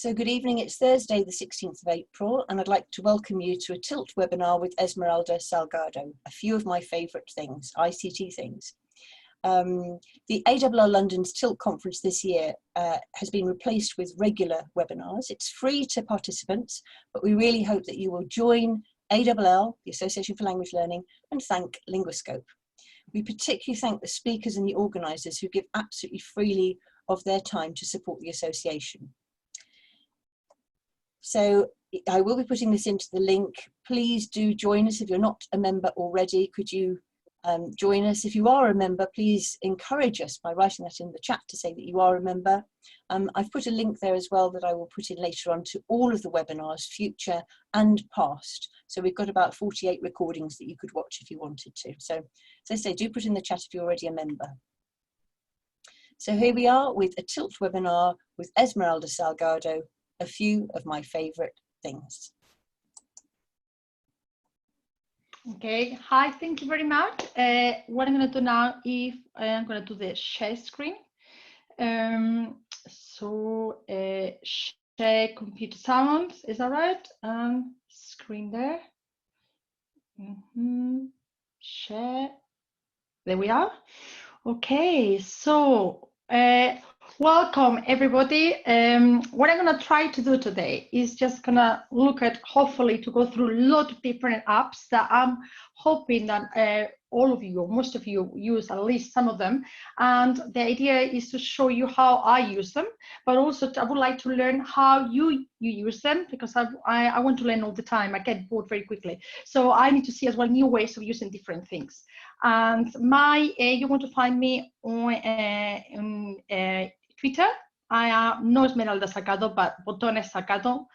So good evening, it's Thursday the 16th of April and I'd like to welcome you to a Tilt webinar with Esmeralda Salgado, a few of my favourite things, ICT things. The AWR London's Tilt conference this year has been replaced with regular webinars. It's free to participants, but we really hope that you will join AWL, the Association for Language Learning, and thank Linguiscope. We particularly thank the speakers and the organisers who give absolutely freely of their time to support the association. So I will be putting this into the link. Please do join us. If you're not a member already, could you join us? If you are a member, please encourage us by writing that in the chat to say that you are a member. I've put a link there as well that I will put in later on to all of the webinars, future and past. So we've got about 48 recordings that you could watch if you wanted to. So as I say, do put in the chat if you're already a member. So here we are with a Tilt webinar with Esmeralda Salgado, a few of my favourite things. Okay, hi, thank you very much. What I'm going to do now is I'm going to do the share screen. Share computer sounds, is that right? Screen there. Share. There we are. Okay, so welcome everybody. What I'm going to try to do today is just going to look at, hopefully, to go through a lot of different apps that I'm hoping that all of you, or most of you, use at least some of them. And the idea is to show you how I use them, but also I would like to learn how you use them, because I want to learn all the time. I get bored very quickly. So I need to see as well new ways of using different things. And you want to find me on Twitter. I am no Esmeralda Salgado, but Botones Salgado.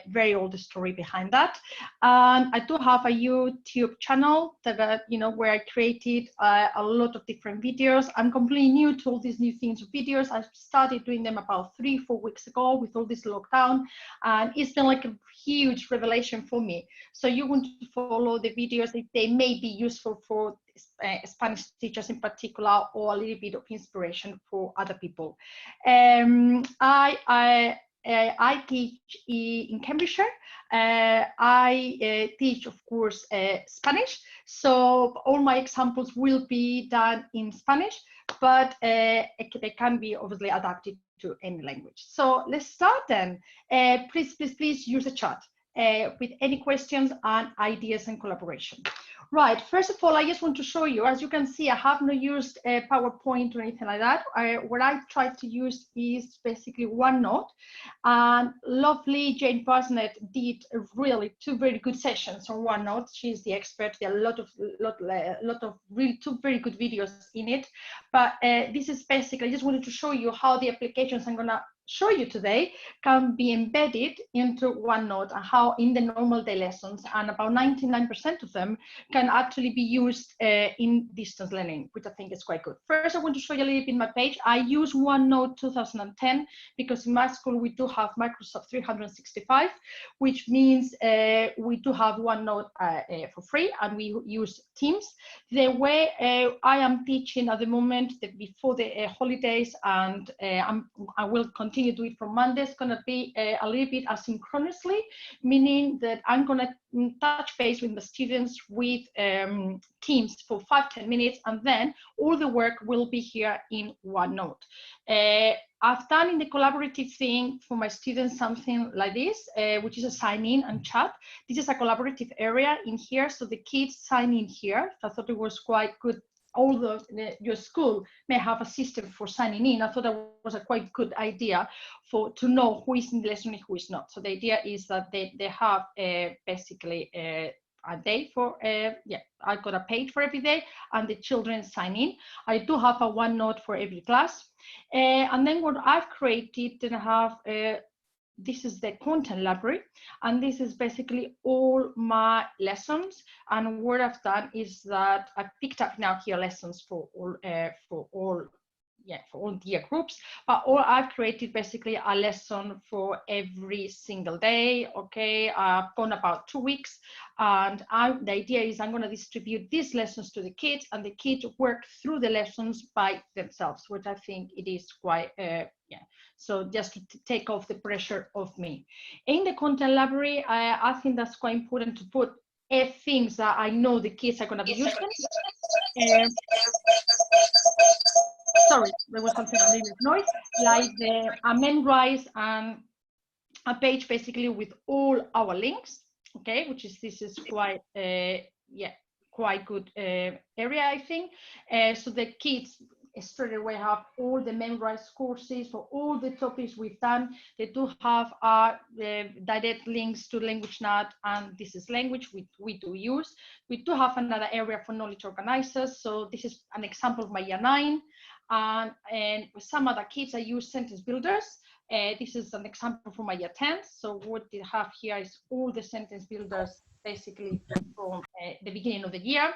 Very old story behind that. And I do have a YouTube channel that where I created a lot of different videos. I'm completely new to all these new things of videos. I started doing them about 3-4 weeks ago with all this lockdown, and it's been like a huge revelation for me. So you want to follow the videos, they may be useful for Spanish teachers in particular, or a little bit of inspiration for other people. I teach in Cambridgeshire. I teach, of course, Spanish. So all my examples will be done in Spanish, but they can be obviously adapted to any language. So let's start then. Please use the chat with any questions and ideas and collaboration. Right, first of all, I just want to show you, as you can see, I have not used PowerPoint or anything like that. What I tried to use is basically OneNote, and lovely Jane Parsnet did really 2 very good sessions on OneNote. She's the expert. There are a lot of really 2 very good videos in it. But this is basically, I just wanted to show you how the applications I'm gonna show you today can be embedded into OneNote, and how in the normal day lessons, and about 99% of them can actually be used in distance learning, which I think is quite good. First, I want to show you a little bit my page. I use OneNote 2010 because in my school we do have Microsoft 365, which means we do have OneNote for free, and we use Teams. The way I am teaching at the moment, before the holidays, and I will continue to do it from Monday, it's going to be a little bit asynchronously, meaning that I'm going to touch base with the students with Teams for 5-10 minutes, and then all the work will be here in OneNote. I've done in the collaborative thing for my students something like this, which is a sign in and chat. This is a collaborative area in here, so the kids sign in here. I thought it was quite good. Although your school may have a system for signing in, I thought that was a quite good idea to know who is in the lesson and who is not. So the idea is that they have basically a day for, I've got a page for every day, and the children sign in. I do have a OneNote for every class. And then what I've created, then I have this is the content library, and this is basically all my lessons. And what I've done is that I picked up now here lessons for all year groups, but all I've created basically a lesson for every single day. Okay, I've gone about 2 weeks, and the idea is I'm going to distribute these lessons to the kids, and the kids work through the lessons by themselves, which I think it is quite so just to take off the pressure of me. In the content library, I think that's quite important to put things that I know the kids are going to be using. Sorry, there was something a little noise, like a memrise and a page basically with all our links. Okay, this is quite quite good area, I think. So the kids straight away have all the memorized courses for all the topics we've done. They do have direct links to LanguageNet, and this is language we do use. We do have another area for knowledge organizers. So this is an example of my year 9. And with some other kids, I use sentence builders. This is an example for my year 10. So what they have here is all the sentence builders basically from the beginning of the year.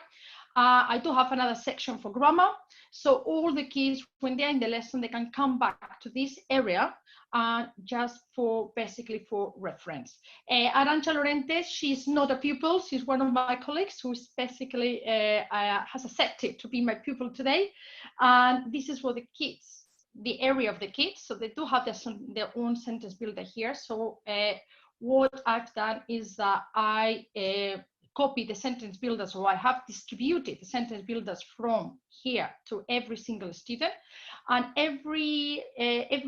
I do have another section for grammar. So all the kids, when they're in the lesson, they can come back to this area just for basically for reference. Arantxa Lorente, she's not a pupil. She's one of my colleagues who is basically has accepted to be my pupil today. And this is for the kids, the area of the kids. So they do have their own sentence builder here. So what I've done is that I copy the sentence builders, so I have distributed the sentence builders from here to every single student. And every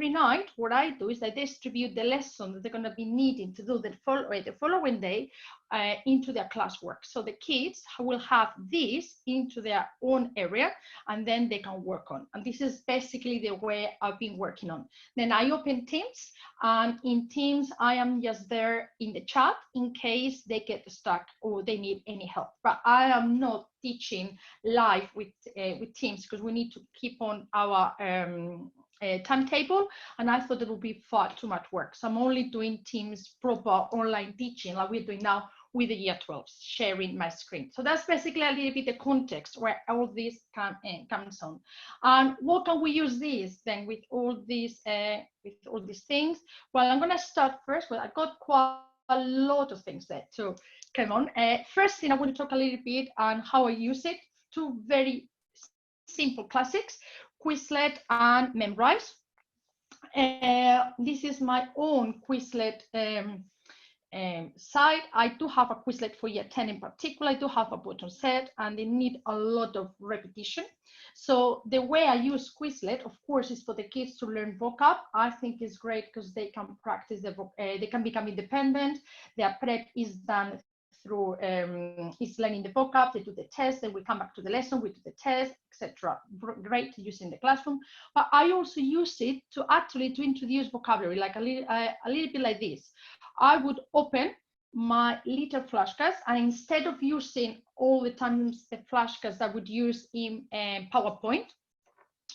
night, what I do is I distribute the lesson that they're going to be needing to do the following day into their classwork. So the kids will have this into their own area, and then they can work on. And this is basically the way I've been working on. Then I open Teams, and in Teams, I am just there in the chat in case they get stuck or they need any help. But I am not teaching live with Teams because we need to keep on our timetable, and I thought it would be far too much work. So I'm only doing Teams proper online teaching like we're doing now with the year 12, sharing my screen. So that's basically a little bit the context where all this comes on. And what can we use this then with all these things? Well, I'm going to start first. Well, I got quite a lot of things there to come on. First thing I want to talk a little bit on how I use it. Two very simple classics, Quizlet and Memrise. This is my own Quizlet site. I do have a Quizlet for year 10 in particular. I do have a button set, and they need a lot of repetition. So the way I use Quizlet, of course, is for the kids to learn vocab. I think it's great because they can practice they can become independent. Their prep is done through is learning the vocab. They do the test, then we come back to the lesson, we do the test, etc. Great to use in the classroom. But I also use it to introduce vocabulary, like a little bit like this. I would open my little flashcards, and instead of using all the times the flashcards that I would use in PowerPoint,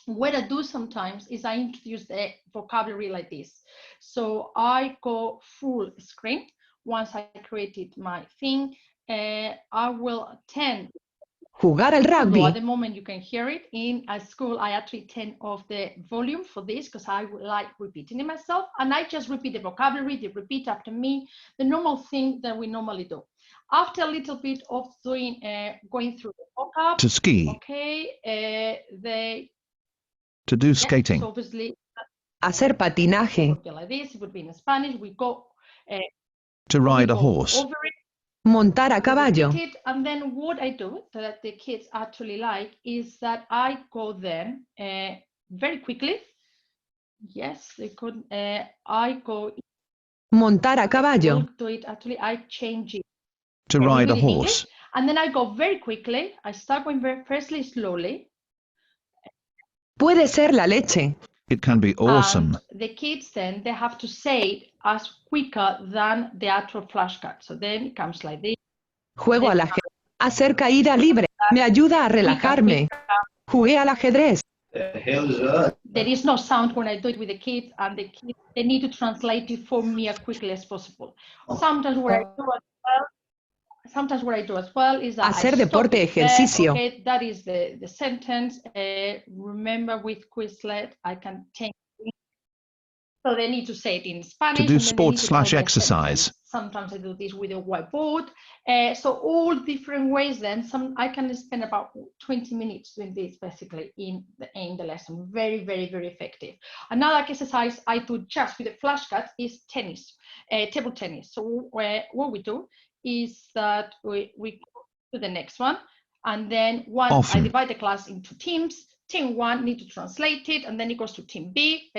what I do sometimes is I introduce the vocabulary like this. So I go full screen. Once I created my thing, I will tend jugar al rugby. At the moment you can hear it in a school. I actually turn off the volume for this because I like repeating it myself, and I just repeat the vocabulary. They repeat after me, the normal thing that we normally do. After a little bit of doing going through the vocab, to ski, okay, to do skating, so obviously Hacer patinaje. like this, it would be in Spanish. We go to ride a horse, over it. Montar a caballo. And then what I do that the kids actually like is that I go then very quickly. Yes, they could. I go. Montar a caballo. Do it actually. I change it. to ride a horse, and then I go very quickly. I start going firstly slowly. Puede ser la leche. it can be awesome. And the kids then, they have to say it as quicker than the actual flashcard. So then it comes like this. Juego al ajedrez. Hacer caída libre. Me ayuda a relajarme. Jugué al ajedrez. There is no sound when I do it with the kids, and the kids, they need to translate it for me as quickly as possible. Sometimes what I do as well, sometimes what I do as well is that Hacer I stop deporte, it there. ejercicio. Okay, that is the sentence. Remember, with Quizlet, I can change. So they need to say it in Spanish. To do and then they need to tell me a sport/exercise. sentence. Sometimes I do this with a whiteboard. So all different ways. Then I can spend about 20 minutes doing this basically in the lesson. Very, very, very effective. Another exercise I do just with the flashcards is tennis, table tennis. So what we do is that we go to the next one, and then I divide the class into teams. Team 1 need to translate it, and then it goes to team B.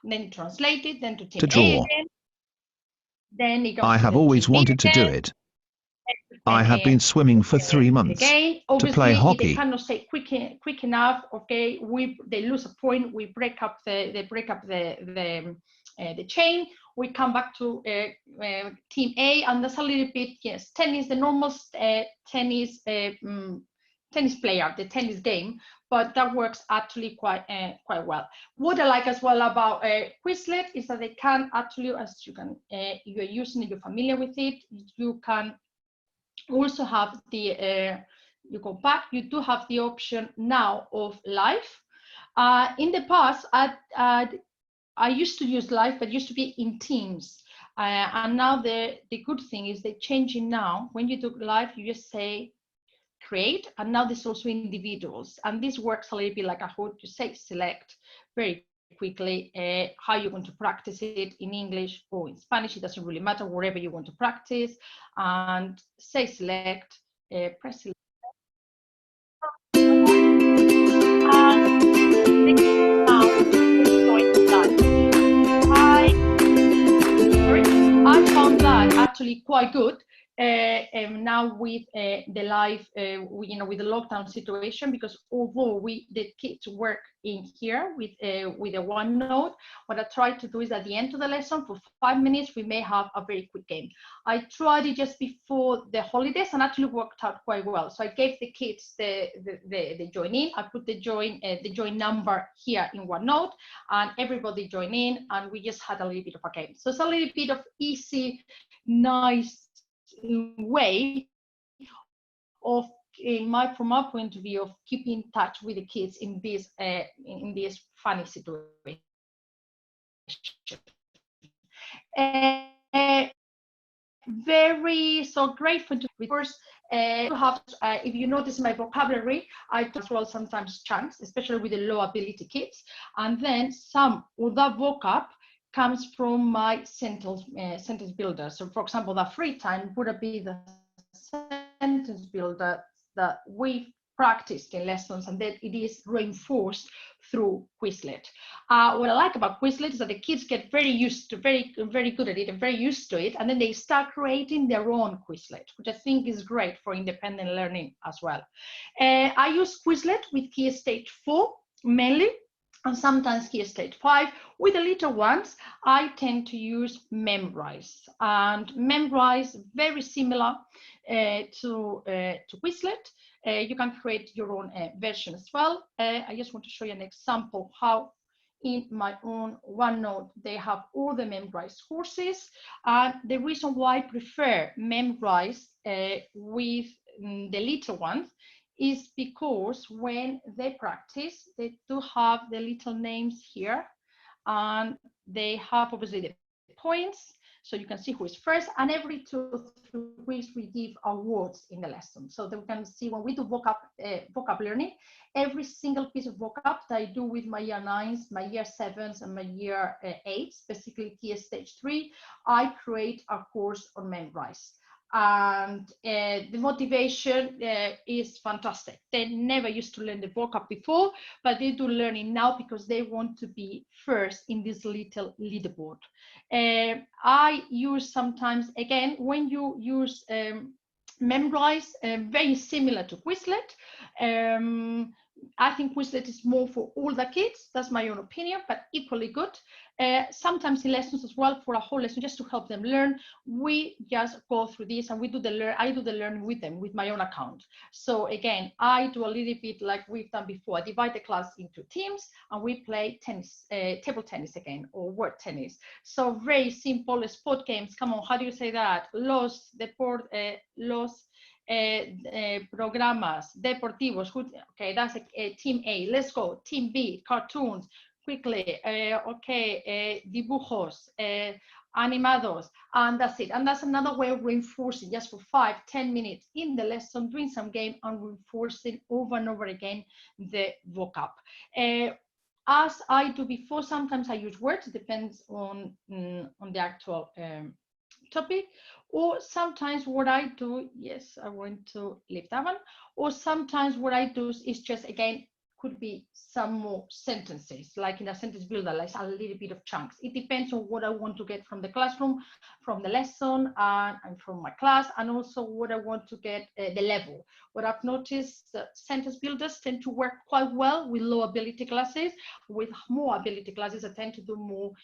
Then translate it, then to team A again. Then it goes I have always wanted to do it. I have been swimming for 3 months. Again, to play hockey. They cannot say quick enough. Okay, they lose a point. We break up the chain. We come back to team A, and that's a little bit, yes, tennis, the normal tennis player, the tennis game, but that works actually quite well. What I like as well about Quizlet is that they can actually, as you're using it, you're familiar with it, you can also have the, you go back, you do have the option now of live. In the past, I used to use live, but used to be in teams. And now the good thing is they're changing now. When you do live, you just say create, and now there's also individuals, and this works a little bit like I heard you say select very quickly how you're going to practice it in English or in Spanish. It doesn't really matter, wherever you want to practice, and say select, press select. I found that actually quite good. Now with the live, with the lockdown situation, because although the kids work in here with a OneNote, what I try to do is at the end of the lesson for 5 minutes, we may have a very quick game. I tried it just before the holidays and actually worked out quite well. So I gave the kids the join in. I put the join number here in OneNote, and everybody joined in, and we just had a little bit of a game. So it's a little bit of easy, nice way of, from my point of view, of keeping in touch with the kids in this funny situation. Very so grateful to first have if you notice my vocabulary, I do as well sometimes chunks, especially with the low ability kids, and then some of that vocab comes from my sentence builder. So for example, the free time would be the sentence builder that we practiced in lessons, and then it is reinforced through Quizlet. What I like about Quizlet is that the kids get very good at it and very used to it, and then they start creating their own Quizlet, which I think is great for independent learning as well. I use Quizlet with Key Stage 4 mainly, and sometimes Key Stage 5. With the little ones, I tend to use Memrise, and Memrise very similar to Quizlet. You can create your own version as well. I just want to show you an example how in my own OneNote they have all the Memrise courses. The reason why I prefer Memrise with the little ones is because when they practice, they do have the little names here, and they have obviously the points, so you can see who is first, and every 2 or 3 weeks we give awards in the lesson, so that we can see when we do vocab learning, every single piece of vocab that I do with my year 9s, my year 7s, and my year 8s, basically Key Stage 3, I create a course on Memrise. And the motivation is fantastic. They never used to learn the vocab before, but they do learn it now because they want to be first in this little leaderboard. I use sometimes, again, when you use Memrise, very similar to Quizlet, I think Quizlet is more for all the kids. That's my own opinion, but equally good. Sometimes in lessons as well, for a whole lesson, just to help them learn, we just go through this and we do I do the learning with them with my own account. So again, I do a little bit like we've done before. I divide the class into teams and we play tennis, table tennis again, or word tennis. So very simple sport games. Come on, how do you say that? Los programas deportivos. Okay, that's team A. Let's go. Team B, cartoons. Quickly. Dibujos, animados, and that's it. And that's another way of reinforcing, just for 5-10 minutes in the lesson, doing some game and reinforcing over and over again the vocab. As I do before, sometimes I use words. It depends on the actual topic. Or sometimes what I do, yes, I want to leave that one. Or sometimes what I do is just, again, could be some more sentences, like in a sentence builder, like a little bit of chunks. It depends on what I want to get from the classroom, from the lesson, and from my class, and also what I want to get the level. What I've noticed, sentence builders tend to work quite well with low ability classes. With more ability classes, I tend to do more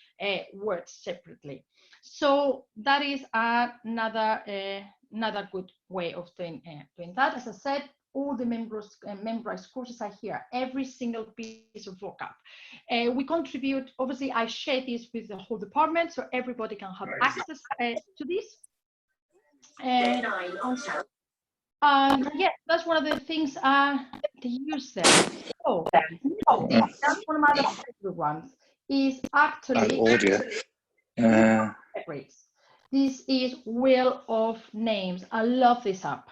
words separately. So that is another good way of doing that. As I said, all the memorized courses are here, every single piece of vocab. We contribute, obviously I share this with the whole department so everybody can have access to this. Yeah, that's one of the things they use there. So that's one of my other favorite ones, is actually audio. This is Wheel of Names. I love this app.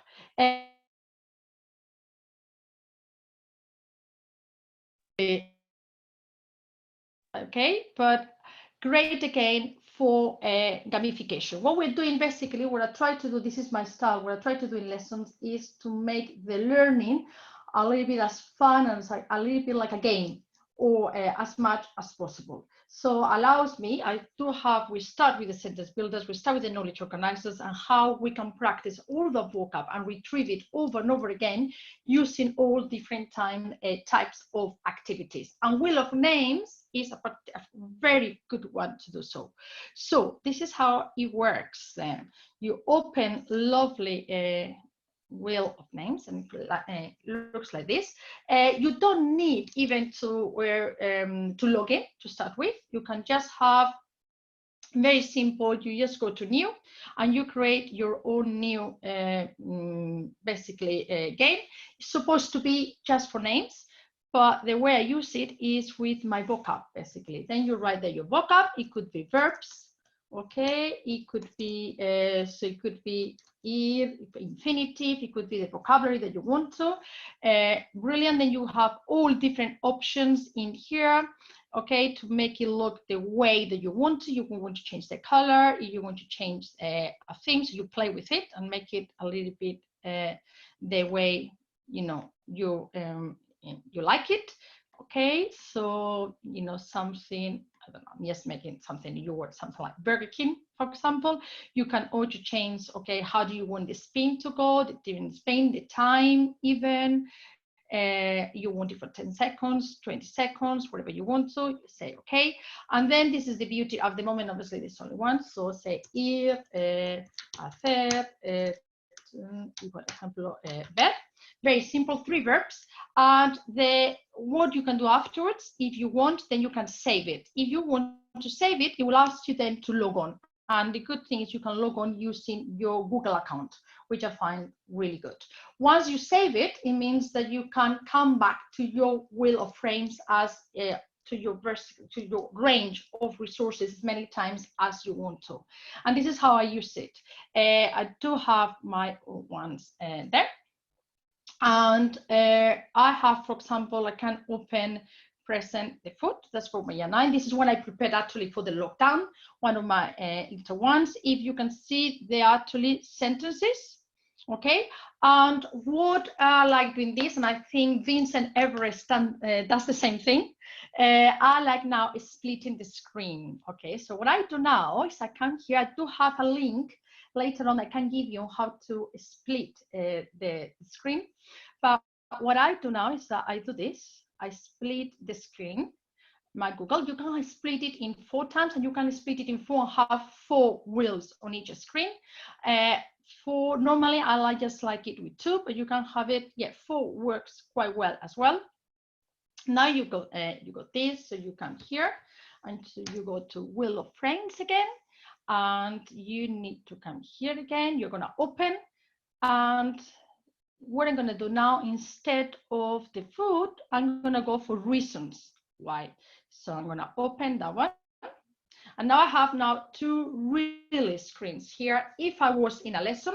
Okay, but great again for gamification. What we're doing basically, what I try to do, this is my style, what I try to do in lessons is to make the learning a little bit as fun and a little bit like a game, or as much as possible. So allows me, we start with the sentence builders, we start with the knowledge organizers, and how we can practice all the vocab and retrieve it over and over again using all different types of activities. And Wheel of Names is a very good one to do so. So this is how it works then. You open lovely Wheel of Names, and it looks like this. You don't need even to log in to start with. You can just have very simple. You just go to new and you create your own new basically game. It's supposed to be just for names, but the way I use it is with my vocab basically. Then you write there your vocab. It could be verbs. Okay, it could be so it could be infinitive, it could be the vocabulary that you want to. Brilliant. Then you have all different options in here, okay, to make it look the way that you want to. You want to change the color, you want to change a thing, so you play with it and make it a little bit the way you like it. Okay, so something, I don't know, I'm just making something new word, something like Burger King, for example. You can also change, okay, how do you want the spin to go, the different spin, the time even. You want it for 10 seconds, 20 seconds, whatever you want to, you say okay. And then this is the beauty of the moment, obviously there's only one, so say ir, hacer, por ejemplo, ver. Very simple, 3 verbs. And what you can do afterwards, if you want, then you can save it. If you want to save it, it will ask you then to log on. And the good thing is you can log on using your Google account, which I find really good. Once you save it, it means that you can come back to your Wheel of Frames as to your range of resources as many times as you want to. And this is how I use it. I do have my ones there. And I have, for example, I can open present the food. That's for my year 9. This is what I prepared actually for the lockdown, one of my little ones. If you can see, they are actually sentences, okay? And what I like doing this, and I think Vincent Everest does the same thing, I like now is splitting the screen, okay? So what I do now is I come here, I do have a link. Later on, I can give you how to split the screen. But what I do now is that I do this. I split the screen. My Google, you can split it in 4 times, and you can split it in 4 wheels on each screen. For normally I just like it with 2, but you can have it. Yeah, 4 works quite well as well. Now you got this, so you come here, and so you go to Wheelofnames again, and you need to come here again. You're gonna open, and what I'm gonna do now, instead of the food, I'm gonna go for reasons why. So I'm gonna open that one. And now I have 2 really screens here. If I was in a lesson,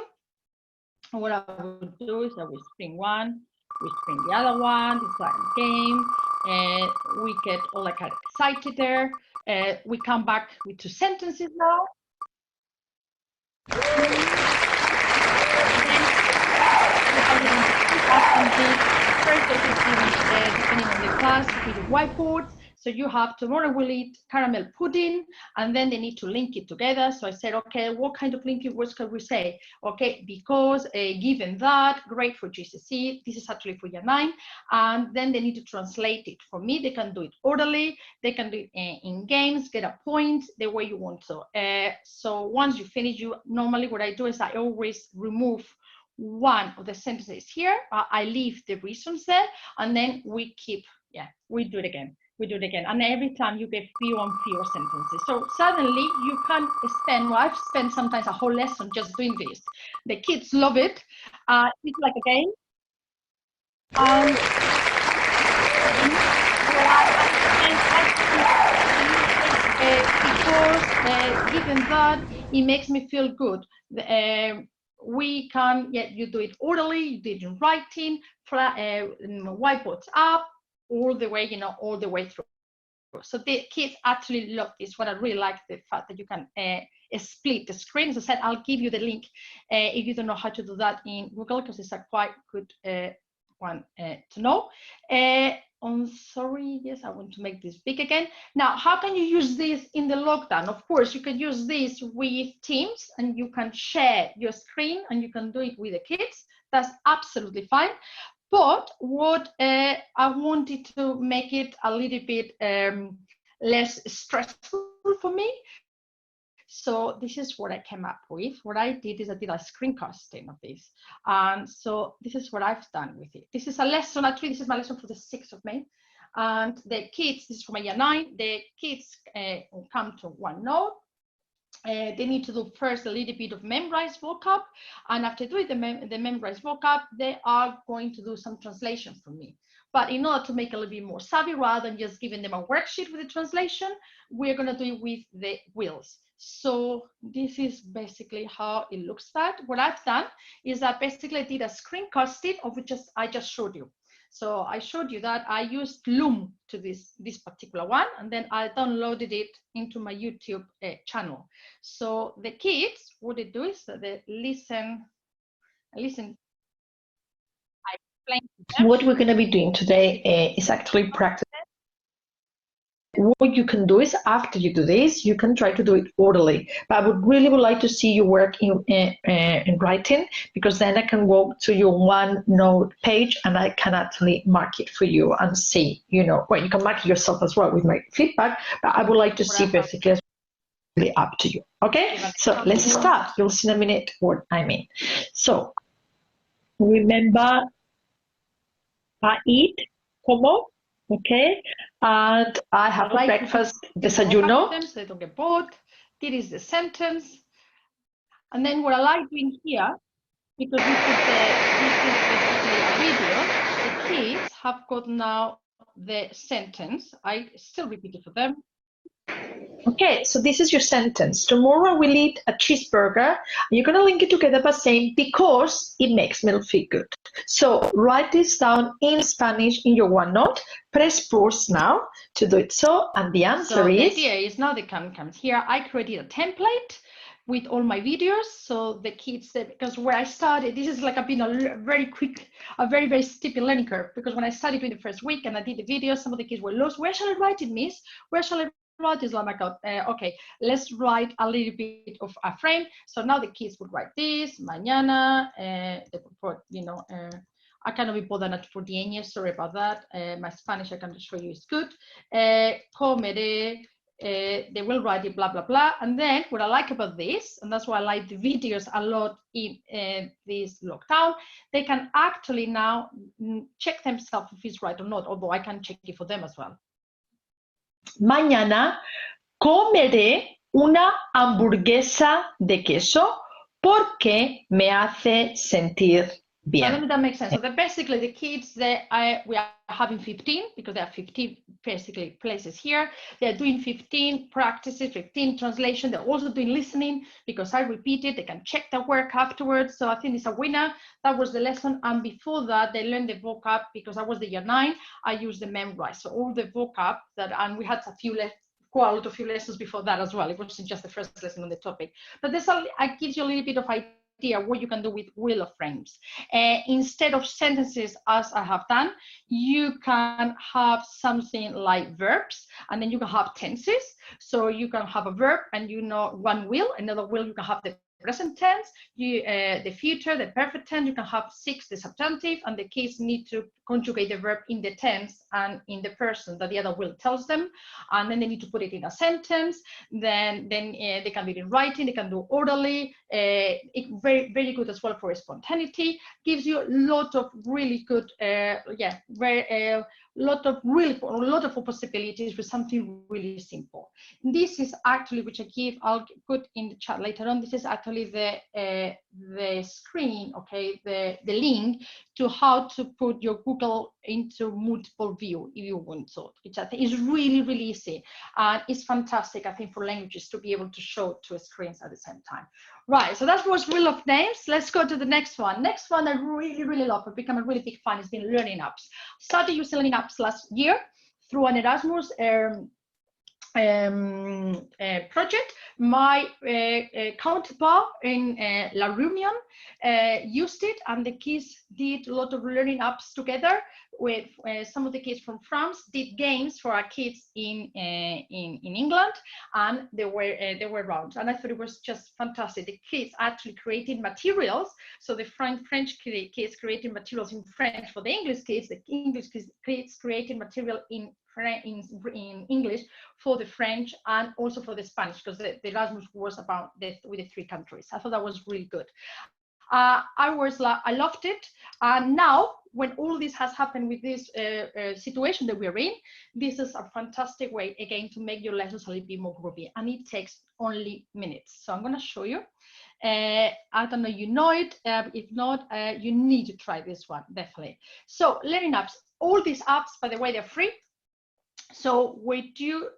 what I would do is I would screen one, we screen the other one, it's like a game, and we get all like excited there. We come back with 2 sentences now. Depending on the class, with the whiteboards. So you have, tomorrow we'll eat caramel pudding, and then they need to link it together. So I said, okay, what kind of linking words can we say? Okay, because given that, great for GCSE, this is actually for year 9, and then they need to translate it. For me, they can do it orally, they can do it in games, get a point, the way you want to. So once you finish, normally what I do is I always remove one of the sentences here. I leave the reasons there, and then we keep, we do it again. We do it again, and every time you get fewer and fewer sentences. So suddenly you can spend, well, I've spent sometimes a whole lesson just doing this. The kids love it. It's like a game. Because given that, it makes me feel good. We can, you do it orally, you do it in writing, whiteboards up, all the way, all the way through. So the kids actually love this. What I really like, the fact that you can split the screen. As I said, I'll give you the link if you don't know how to do that in Google, because it's a quite good one to know. I'm sorry, yes, I want to make this big again. Now, how can you use this in the lockdown? Of course, you can use this with Teams, and you can share your screen, and you can do it with the kids. That's absolutely fine. But what I wanted to make it a little bit less stressful for me. So this is what I came up with. What I did is I did a screencasting of this. And so this is what I've done with it. This is a lesson, actually, this is my lesson for the 6th of May. And the kids, this is from year 9, the kids come to OneNote. They need to do first a little bit of memorized vocab, and after doing the memorized vocab, they are going to do some translation from me. But in order to make it a little bit more savvy, rather than just giving them a worksheet with the translation, we're going to do it with the wheels. So this is basically how it looks like. What I've done is I basically did a screencasting of which I just showed you. So I showed you that I used Loom to this particular one, and then I downloaded it into my YouTube channel. So the kids, what they do is that they listen. I explain to them. What we're going to be doing today is actually practice. What you can do is, after you do this, you can try to do it orally. But I would like to see you work in writing, because then I can go to your OneNote page and I can actually mark it for you and see, well, you can mark it yourself as well with my feedback, but I would like to see basically it's really up to you. Okay, so let's start. You'll see in a minute what I mean. So remember, I eat, como. Okay, and I have breakfast, desayuno. So they don't get bored. This is the sentence. And then what I like doing here, because this is a video, the kids have got now the sentence. I still repeat it for them. Okay, so this is your sentence. Tomorrow we'll eat a cheeseburger. You're going to link it together by saying, because it makes me feel good. So write this down in Spanish in your OneNote. Press pause now to do it so. And the answer is... the idea is now they come here. I created a template with all my videos. So the kids, because where I started, this is like I've been a very quick, a very, very steep learning curve. Because when I started in the first week and I did the videos, some of the kids were lost. Where shall I write it, miss? Where shall I write is, oh my God, okay, let's write a little bit of a frame. So now the kids would write this, mañana, I cannot be bothered at 48 years, sorry about that. My Spanish, I can show you, is good. Comeré, they will write it, blah, blah, blah. And then what I like about this, and that's why I like the videos a lot in this lockdown, they can actually now check themselves if it's right or not, although I can check it for them as well. Mañana comeré una hamburguesa de queso porque me hace sentir I don't know bien. if that makes sense. So that basically the kids, we are having 15 because there are 15 basically places here. They're doing 15 practices, 15 translation. They're also doing listening because I repeat it. They can check their work afterwards. So I think it's a winner. That was the lesson. And before that, they learned the vocab because I was the year 9. I used the memorize. So all the vocab and we had quite a lot of few lessons before that as well. It wasn't just the first lesson on the topic. But this gives you a little bit of idea what you can do with Wheelofnames. Instead of sentences, as I have done, you can have something like verbs, and then you can have tenses. So you can have a verb, and one will, another will, you can have the present tense, the future, the perfect tense. You can have 6, the subjunctive, and the kids need to conjugate the verb in the tense and in the person that the other will tells them, and then they need to put it in a sentence. Then they can do it in writing, they can do orally. It's very, very good as well for spontaneity. Gives you a lot of really good, a lot of possibilities with something really simple. This is actually, which I'll put in the chat later on. This is actually the screen, okay, the link to how to put your Google into multiple view if you want to, which I think is really, really easy. And it's fantastic, I think, for languages to be able to show two screens at the same time. Right, so that was Wheelofnames. Let's go to the next one. Next one I really, really love. I've become a really big fan. It's been learning apps. Started using learning apps last year through an Erasmus project. My counterpart in La Reunion used it, and the kids did a lot of learning apps together with some of the kids from France. Did games for our kids in England, and they were round, and I thought it was just fantastic. The kids actually creating materials, so the French kids creating materials in French for the English kids, the English kids creating material in English for the French and also for the Spanish, because the Erasmus was about with the 3 countries. I thought that was really good. I loved it. And now, when all this has happened with this situation that we're in, this is a fantastic way, again, to make your lessons a little bit more groovy. And it takes only minutes. So I'm going to show you. I don't know, you know it. If not, you need to try this one, definitely. So learning apps. All these apps, by the way, they're free. So what you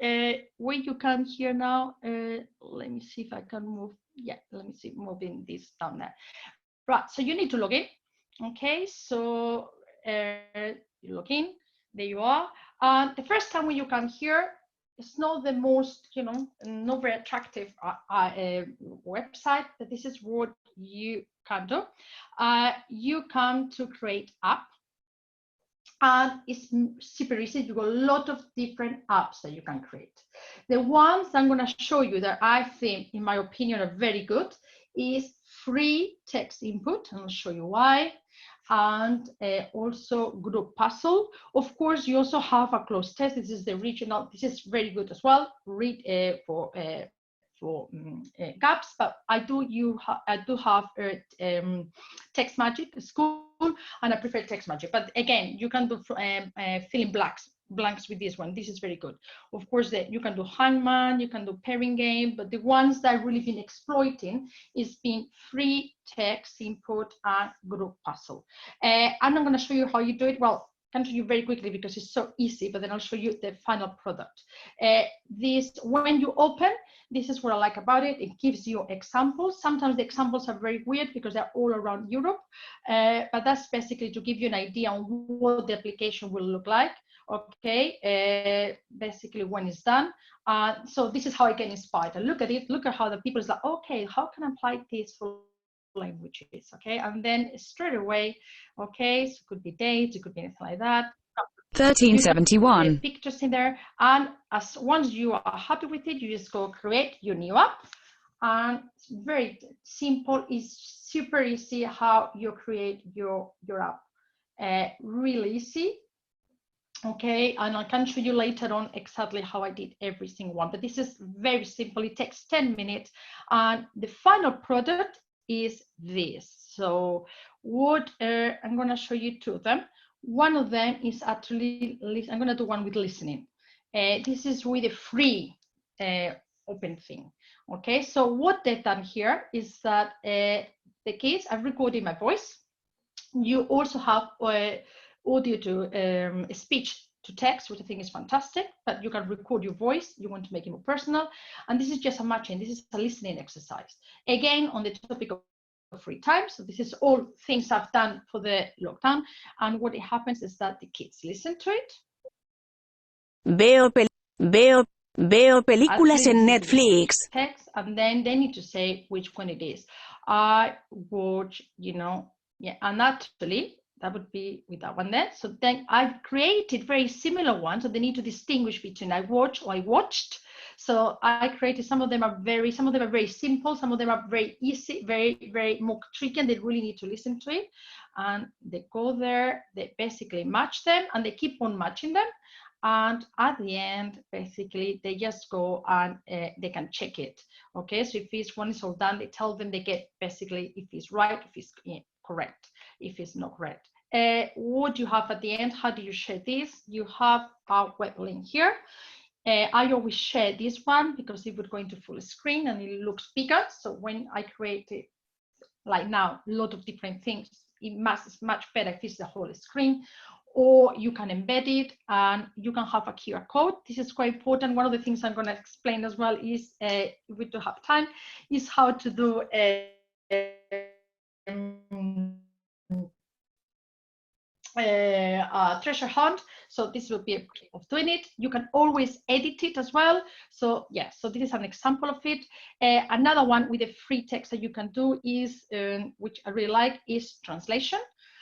can hear now, let me see if I can move. Yeah, let me see, moving this down there. Right, so you need to log in. Okay, so you log in, there you are. The first time when you come here, it's not the most, not very attractive website, but this is what you can do. You come to create app. And it's super easy. You got a lot of different apps that you can create. The ones I'm going to show you that I think, in my opinion, are very good is free text input. And I'll show you why. And also group puzzle. Of course, you also have a closed test. This is the original. This is very good as well. Read for gaps, but I do have text magic school, and I prefer text magic. But again, you can do filling blanks with this one. This is very good. Of course, you can do hangman, you can do pairing game, but the ones that I've really been exploiting is being free text input and group puzzle. And I'm going to show you how you do it. Well, I can show you very quickly because it's so easy, but then I'll show you the final product. When you open, this is what I like about it. It gives you examples. Sometimes the examples are very weird because they're all around Europe, but that's basically to give you an idea on what the application will look like. Okay, basically when it's done. So this is how I get inspired. I look at it, look at how the people is like, okay, how can I apply this for languages? Okay, and then straight away, okay, so it could be dates, it could be anything like that. 1371. Pictures in there, and once you are happy with it, you just go create your new app, and it's very simple. It's super easy how you create your app. really easy. Okay, and I can show you later on exactly how I did every single one, but this is very simple. It takes 10 minutes, and the final product is this. So what I'm going to show you two of them. One of them is actually, I'm going to do one with listening. This is with a free open thing. Okay, so what they've done here is that the kids, I've recorded my voice. You also have audio to speech to text, which I think is fantastic, but you can record your voice. You want to make it more personal. And this is just a matching. This is a listening exercise. Again, on the topic of free time. So this is all things I've done for the lockdown. And what happens is that the kids listen to it. Veo películas en Netflix. Text, and then they need to say which one it is. I watch, you know, yeah, and actually that would be with that one there. So then I've created very similar ones. So they need to distinguish between I watch or I watched. So I created, some of them are very simple. Some of them are very easy, very more tricky, and they really need to listen to it. And they go there, they basically match them, and they keep on matching them. And at the end, basically, they just go and they can check it. Okay, so if this one is all done, they tell them, they get basically if it's right, if it's correct, if it's not correct. What you have at the end, how do you share this? You have a web link here. I always share this one because it would go into full screen and it looks bigger. So when I create it, like now, a lot of different things, it's much better if it's the whole screen. Or you can embed it and you can have a QR code. This is quite important. One of the things I'm going to explain as well is, if we do have time, is how to do a treasure hunt. So this will be a way of doing it. You can always edit it as well. So yeah, so this is an example of it. Another one with a free text that you can do is, which I really like, is translation.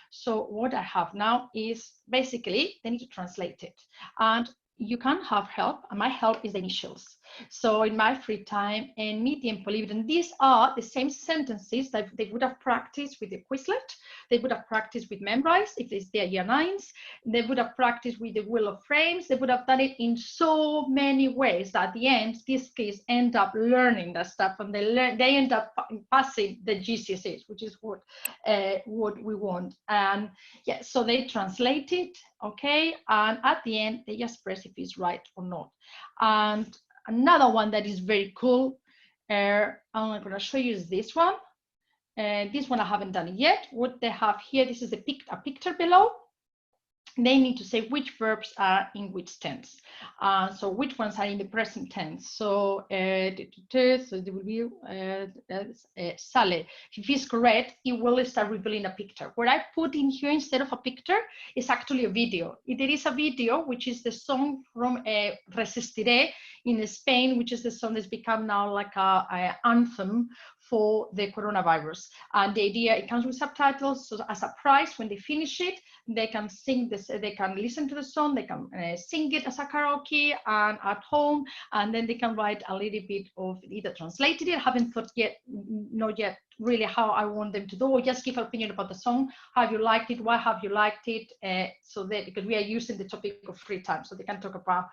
So what I have now is basically they need to translate it, and you can have help, and my help is the initials. So in my free time and mi tiempo libre, and these are the same sentences that they would have practiced with the Quizlet, they would have practiced with Memrise if it's their year 9s, they would have practiced with the Wheelofnames, they would have done it in so many ways that at the end these kids end up learning that stuff, and they end up passing the GCSEs, which is what we want. And yeah, so they translate it, okay, and at the end they just press if it's right or not. And another one that is very cool, I'm going to show you is this one. This one I haven't done it yet. What they have here, this is a picture below. They need to say which verbs are in which tense. So which ones are in the present tense. So, so it will be sale. If it's correct, it will start revealing a picture. What I put in here instead of a picture is actually a video. There is a video, which is the song from Resistiré in Spain, which is the song that's become now like a anthem for the coronavirus. And the idea, it comes with subtitles, so as a prize, when they finish it, they can sing this, they can listen to the song, they can sing it as a karaoke and at home, and then they can write a little bit of either translated it, haven't thought yet, not yet really how I want them to do, or just give an opinion about the song. Have you liked it? Why have you liked it? So that, because we are using the topic of free time, so they can talk about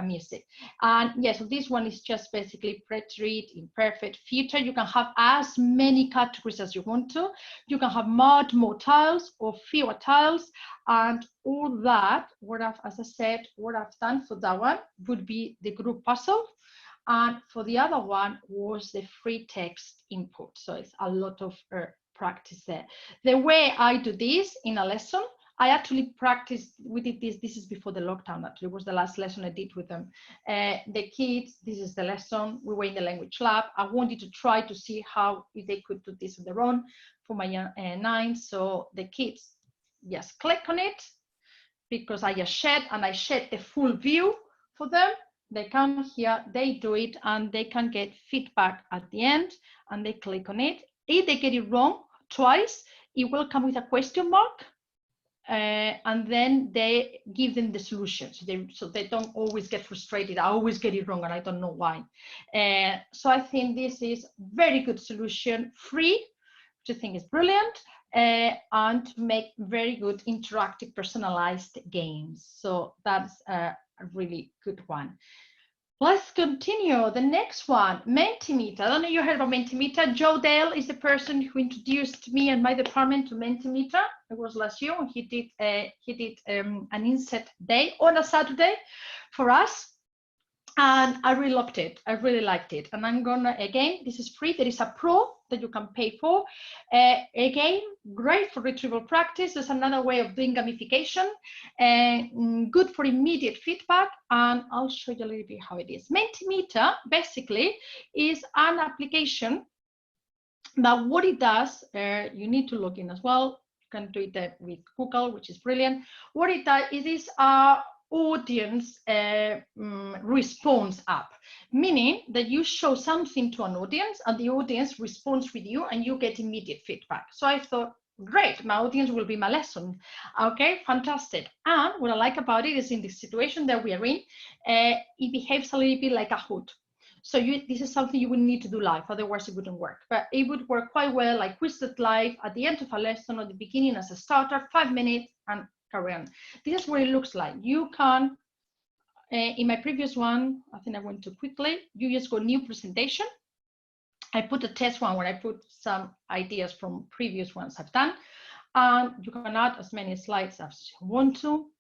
music. And yeah, so this one is just basically preterite, imperfect, future. You can have as many categories as you want to. You can have more tiles or fewer tiles, and all that. As I said, what I've done for that one would be the group puzzle. And for the other one was the free text input. So it's a lot of practice there. The way I do this in a lesson, I actually practiced, we did this, this is before the lockdown actually, it was the last lesson I did with them. The kids, this is the lesson, we were in the language lab. I wanted to try to see how, if they could do this on their own for my 9. So the kids just click on it, because I just shared, and I shared the full view for them. They come here, they do it, and they can get feedback at the end, and they click on it. If they get it wrong twice, it will come with a question mark, and then they give them the solution. So they don't always get frustrated. I always get it wrong, and I don't know why. So I think this is very good solution, free, which I think is brilliant. and to make very good interactive personalized games. So that's a really good one. Let's continue. The next one, Mentimeter. I don't know if you heard about Mentimeter. Joe Dale is the person who introduced me and my department to Mentimeter. It was last year when he did an inset day on a Saturday for us. And I really loved it. I really liked it. And I'm gonna, again, this is free. There is a pro that you can pay for. Again, great for retrieval practice. There's another way of doing gamification, and good for immediate feedback. And I'll show you a little bit how it is. Mentimeter basically is an application that what it does, you need to log in as well. You can do it with Google, which is brilliant. What it does, it is a audience response app, meaning that you show something to an audience and the audience responds with you and you get immediate feedback. So I thought, great, my audience will be my lesson. Okay, fantastic. And what I like about it is in the situation that we are in, it behaves a little bit like a HUD. So this is something you would need to do live, otherwise it wouldn't work. But it would work quite well, like Quizizz live at the end of a lesson, at the beginning as a starter, 5 minutes, and carry on. This is what it looks like. You can, in my previous one, I think I went too quickly. You just go new presentation. I put a test one where I put some ideas from previous ones I've done. And you can add as many slides as you want to.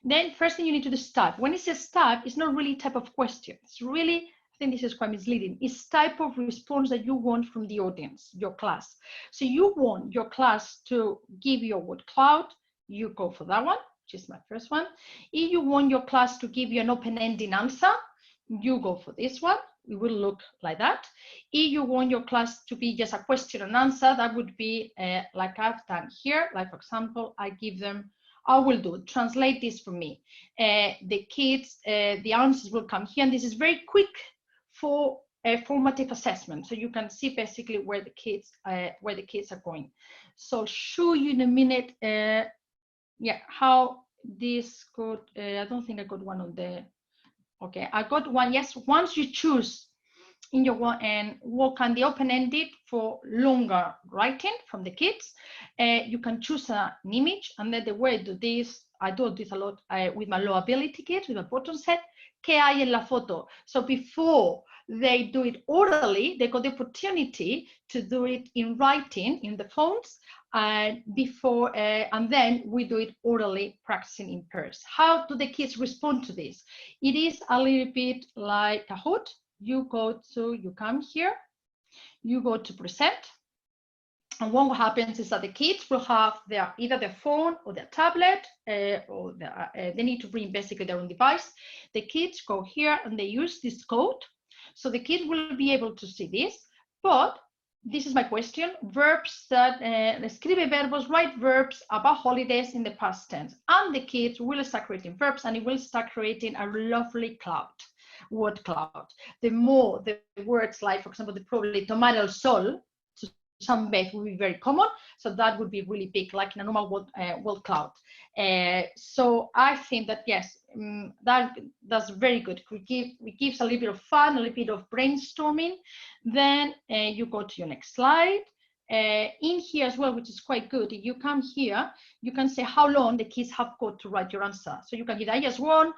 Then first thing you need to do is type. When it says type, it's not really type of question. It's really, I think this is quite misleading. It's type of response that you want from the audience, your class. So you want your class to give you a word cloud. You go for that one, which is my first one. If you want your class to give you an open-ending answer, you go for this one. It will look like that. If you want your class to be just a question and answer, that would be like I've done here. Like, for example, I give them, I will do, translate this for me. The kids, the answers will come here. And this is very quick for formative assessment. So you can see basically where the kids are going. So I'll show you in a minute yeah, how this could, I don't think I got one on the, okay, I got one, yes. Once you choose in your one and work on the open-ended for longer writing from the kids, you can choose an image, and then the way I do this, I do this a lot with my low ability kids, with a button set, ¿qué hay en la foto? So before they do it orally, they got the opportunity to do it in writing in the phones, before, and then we do it orally, practicing in pairs. How do the kids respond to this? It is a little bit like a HUD. You come here, you go to present, and what happens is that the kids will have either their phone or their tablet, or they need to bring basically their own device. The kids go here and they use this code. So the kids will be able to see this, but this is my question, verbs that, escribe verbos, write verbs about holidays in the past tense. And the kids will start creating verbs and it will start creating a lovely cloud, word cloud. The more the words like, for example, probably tomar el sol, to sunbathe would be very common. So that would be really big, like in a normal word cloud. So I think that, yes, that's very good. It gives a little bit of fun, a little bit of brainstorming. Then you go to your next slide. In here as well, which is quite good, if you come here, you can say how long the kids have got to write your answer. So you can give, I just want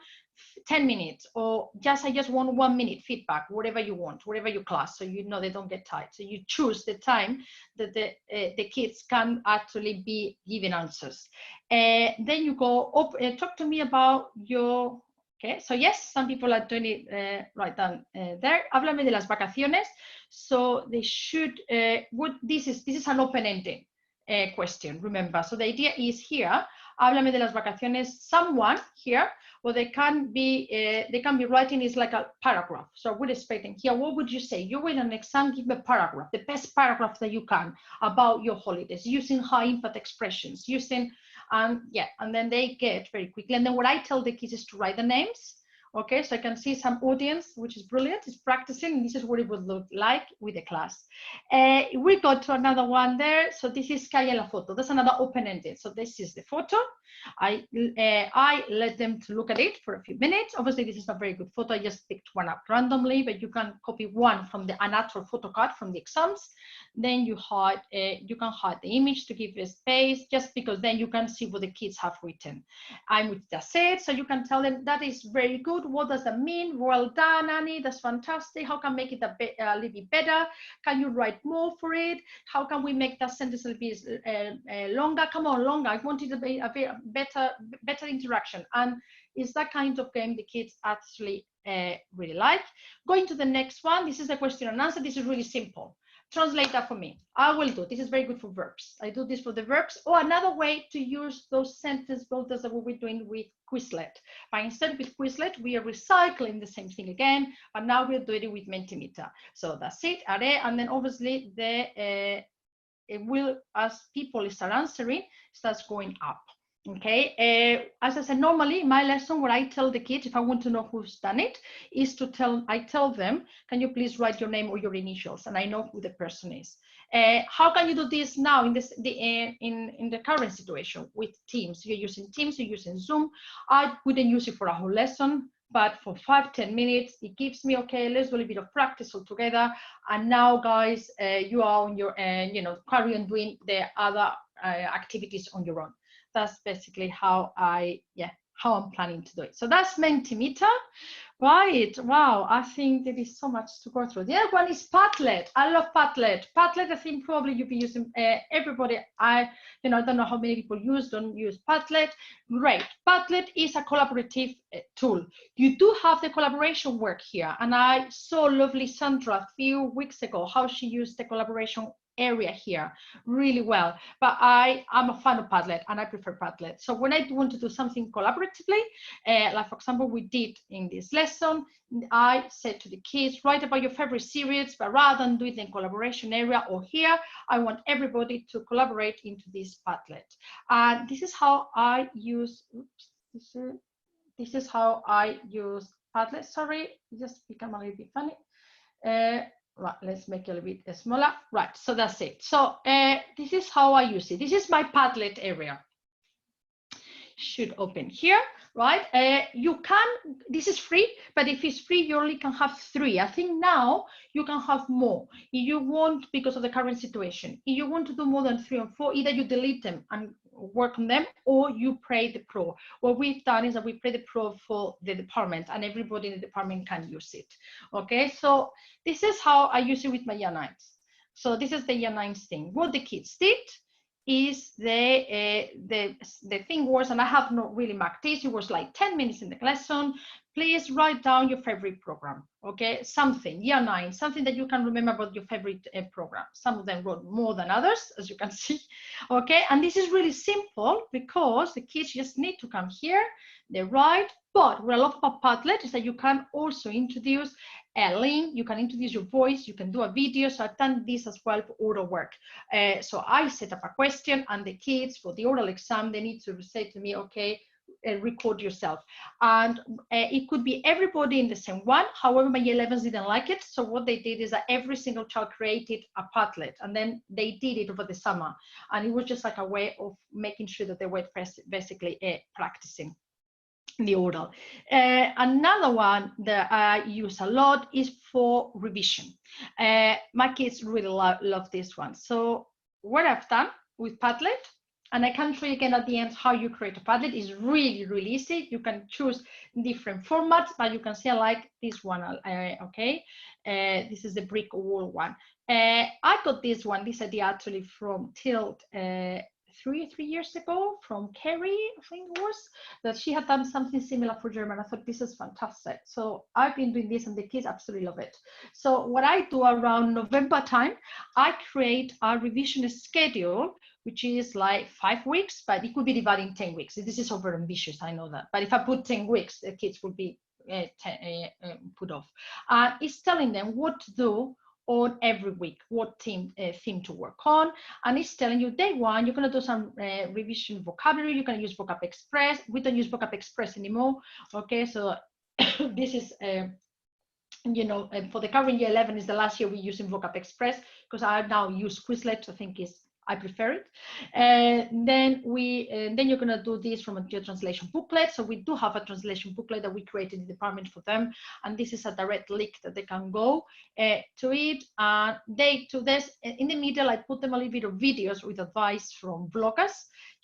10 minutes, or I just want 1 minute feedback, whatever you want, whatever your class, so you know they don't get tired. So you choose the time that the kids can actually be giving answers. Then you go up, talk to me about your, okay, so yes, some people are doing it right down there. Háblame de las vacaciones. So they should, this is an open-ended question, remember. So the idea is here, háblame de las vacaciones, someone here, or they can be writing is like a paragraph. So we're expecting here, what would you say? You will in an exam give a paragraph, the best paragraph that you can about your holidays, using high impact expressions, using, yeah, and then they get very quickly. And then what I tell the kids is to write the names Okay, so I can see some audience, which is brilliant, is practicing. This is what it would look like with the class. We go to another one there. So this is Kaya la photo. That's another open-ended. So this is the photo. I let them to look at it for a few minutes. Obviously, this is a very good photo. I just picked one up randomly, but you can copy one from the natural photo card from the exams. Then you can hide the image to give a space, just because then you can see what the kids have written. I would just say it, so you can tell them that is very good. What does that mean? Well done, Annie. That's fantastic. How can I make it a little bit better? Can you write more for it? How can we make that sentence a little bit longer? Come on, longer. I want it to be a bit better interaction. And it's that kind of game the kids actually really like. Going to the next one. This is a question and answer. This is really simple. Translate that for me. I will do. This is very good for verbs. I do this for the verbs. Or another way to use those sentence builders that we're doing with Quizlet. But instead with Quizlet, we are recycling the same thing again, but now we're doing it with Mentimeter. So that's it. And then obviously it will, as people start answering, starts going up. Okay, as I said, normally my lesson, what I tell the kids, if I want to know who's done it, is I tell them, can you please write your name or your initials, and I know who the person is. How can you do this now in the current situation with Teams? You're using Teams, you're using Zoom. I wouldn't use it for a whole lesson, but for 5-10 minutes, it gives me, okay, let's do a little bit of practice all together. And now, guys, you are on your, carry on doing the other activities on your own. That's basically how I'm planning to do it. So that's Mentimeter, right? Wow, I think there is so much to go through. The other one is Padlet. I love Padlet. Padlet, I think probably you'll be using everybody. I don't know how many people don't use Padlet. Great. Padlet is a collaborative tool. You do have the collaboration work here, and I saw lovely Sandra a few weeks ago how she used the collaboration area here really well, but I am a fan of Padlet and I prefer Padlet. So when I want to do something collaboratively, like for example we did in this lesson, I said to the kids, write about your favorite series, but rather than do it in collaboration area or here, I want everybody to collaborate into this Padlet. And this is how I use, this is how I use Padlet. Sorry, just become a little bit funny. Right, let's make it a little bit smaller. Right, so that's it. So this is how I use it. This is my Padlet area. Should open here, right? You can, this is free, but if it's free, you only can have 3. I think now you can have more if you want, because of the current situation. If you want to do more than 3 or 4, either you delete them and work on them, or you pay the pro. What we've done is that we pay the pro for the department, and everybody in the department can use it. Okay, so this is how I use it with my year 9s. So this is the year 9s thing. What the kids did is the thing was, and I have not really marked this, it was like 10 minutes in the lesson. Please write down your favorite program, okay? Something, year 9, something that you can remember about your favorite program. Some of them wrote more than others, as you can see, okay? And this is really simple because the kids just need to come here, they write, but what I love about Padlet is that you can also introduce a link, you can introduce your voice, you can do a video. So I've done this as well for oral work. So I set up a question, and the kids for the oral exam, they need to say to me, okay, record yourself. And it could be everybody in the same one. However, my year 11s didn't like it. So what they did is that every single child created a Padlet, and then they did it over the summer. And it was just like a way of making sure that they were basically practicing the oral. Another one that I use a lot is for revision. My kids really love this one. So what I've done with Padlet, and I can show you again at the end how you create a Padlet, is really, really easy. You can choose different formats, but you can see I like this one, okay? This is the brick wall one. I got this one, this idea actually from Tilt, 3 years ago from Kerry, I think it was, that she had done something similar for German. I thought this is fantastic. So I've been doing this and the kids absolutely love it. So what I do around November time, I create a revision schedule, which is like 5 weeks, but it could be divided in 10 weeks. This is over ambitious, I know that. But if I put 10 weeks, the kids will be put off. It's telling them what to do on every week, what theme to work on, and it's telling you day 1 you're going to do some revision vocabulary. You're going to use Vocab Express. We don't use Vocab Express anymore, okay? So this is you know, for the current year 11 is the last year we're using Vocab Express, because I now use Quizlet. I think I prefer it. Then you're going to do this from your translation booklet. So we do have a translation booklet that we created in the department for them, and this is a direct link that they can go to it. To this in the middle, I put them a little bit of videos with advice from bloggers,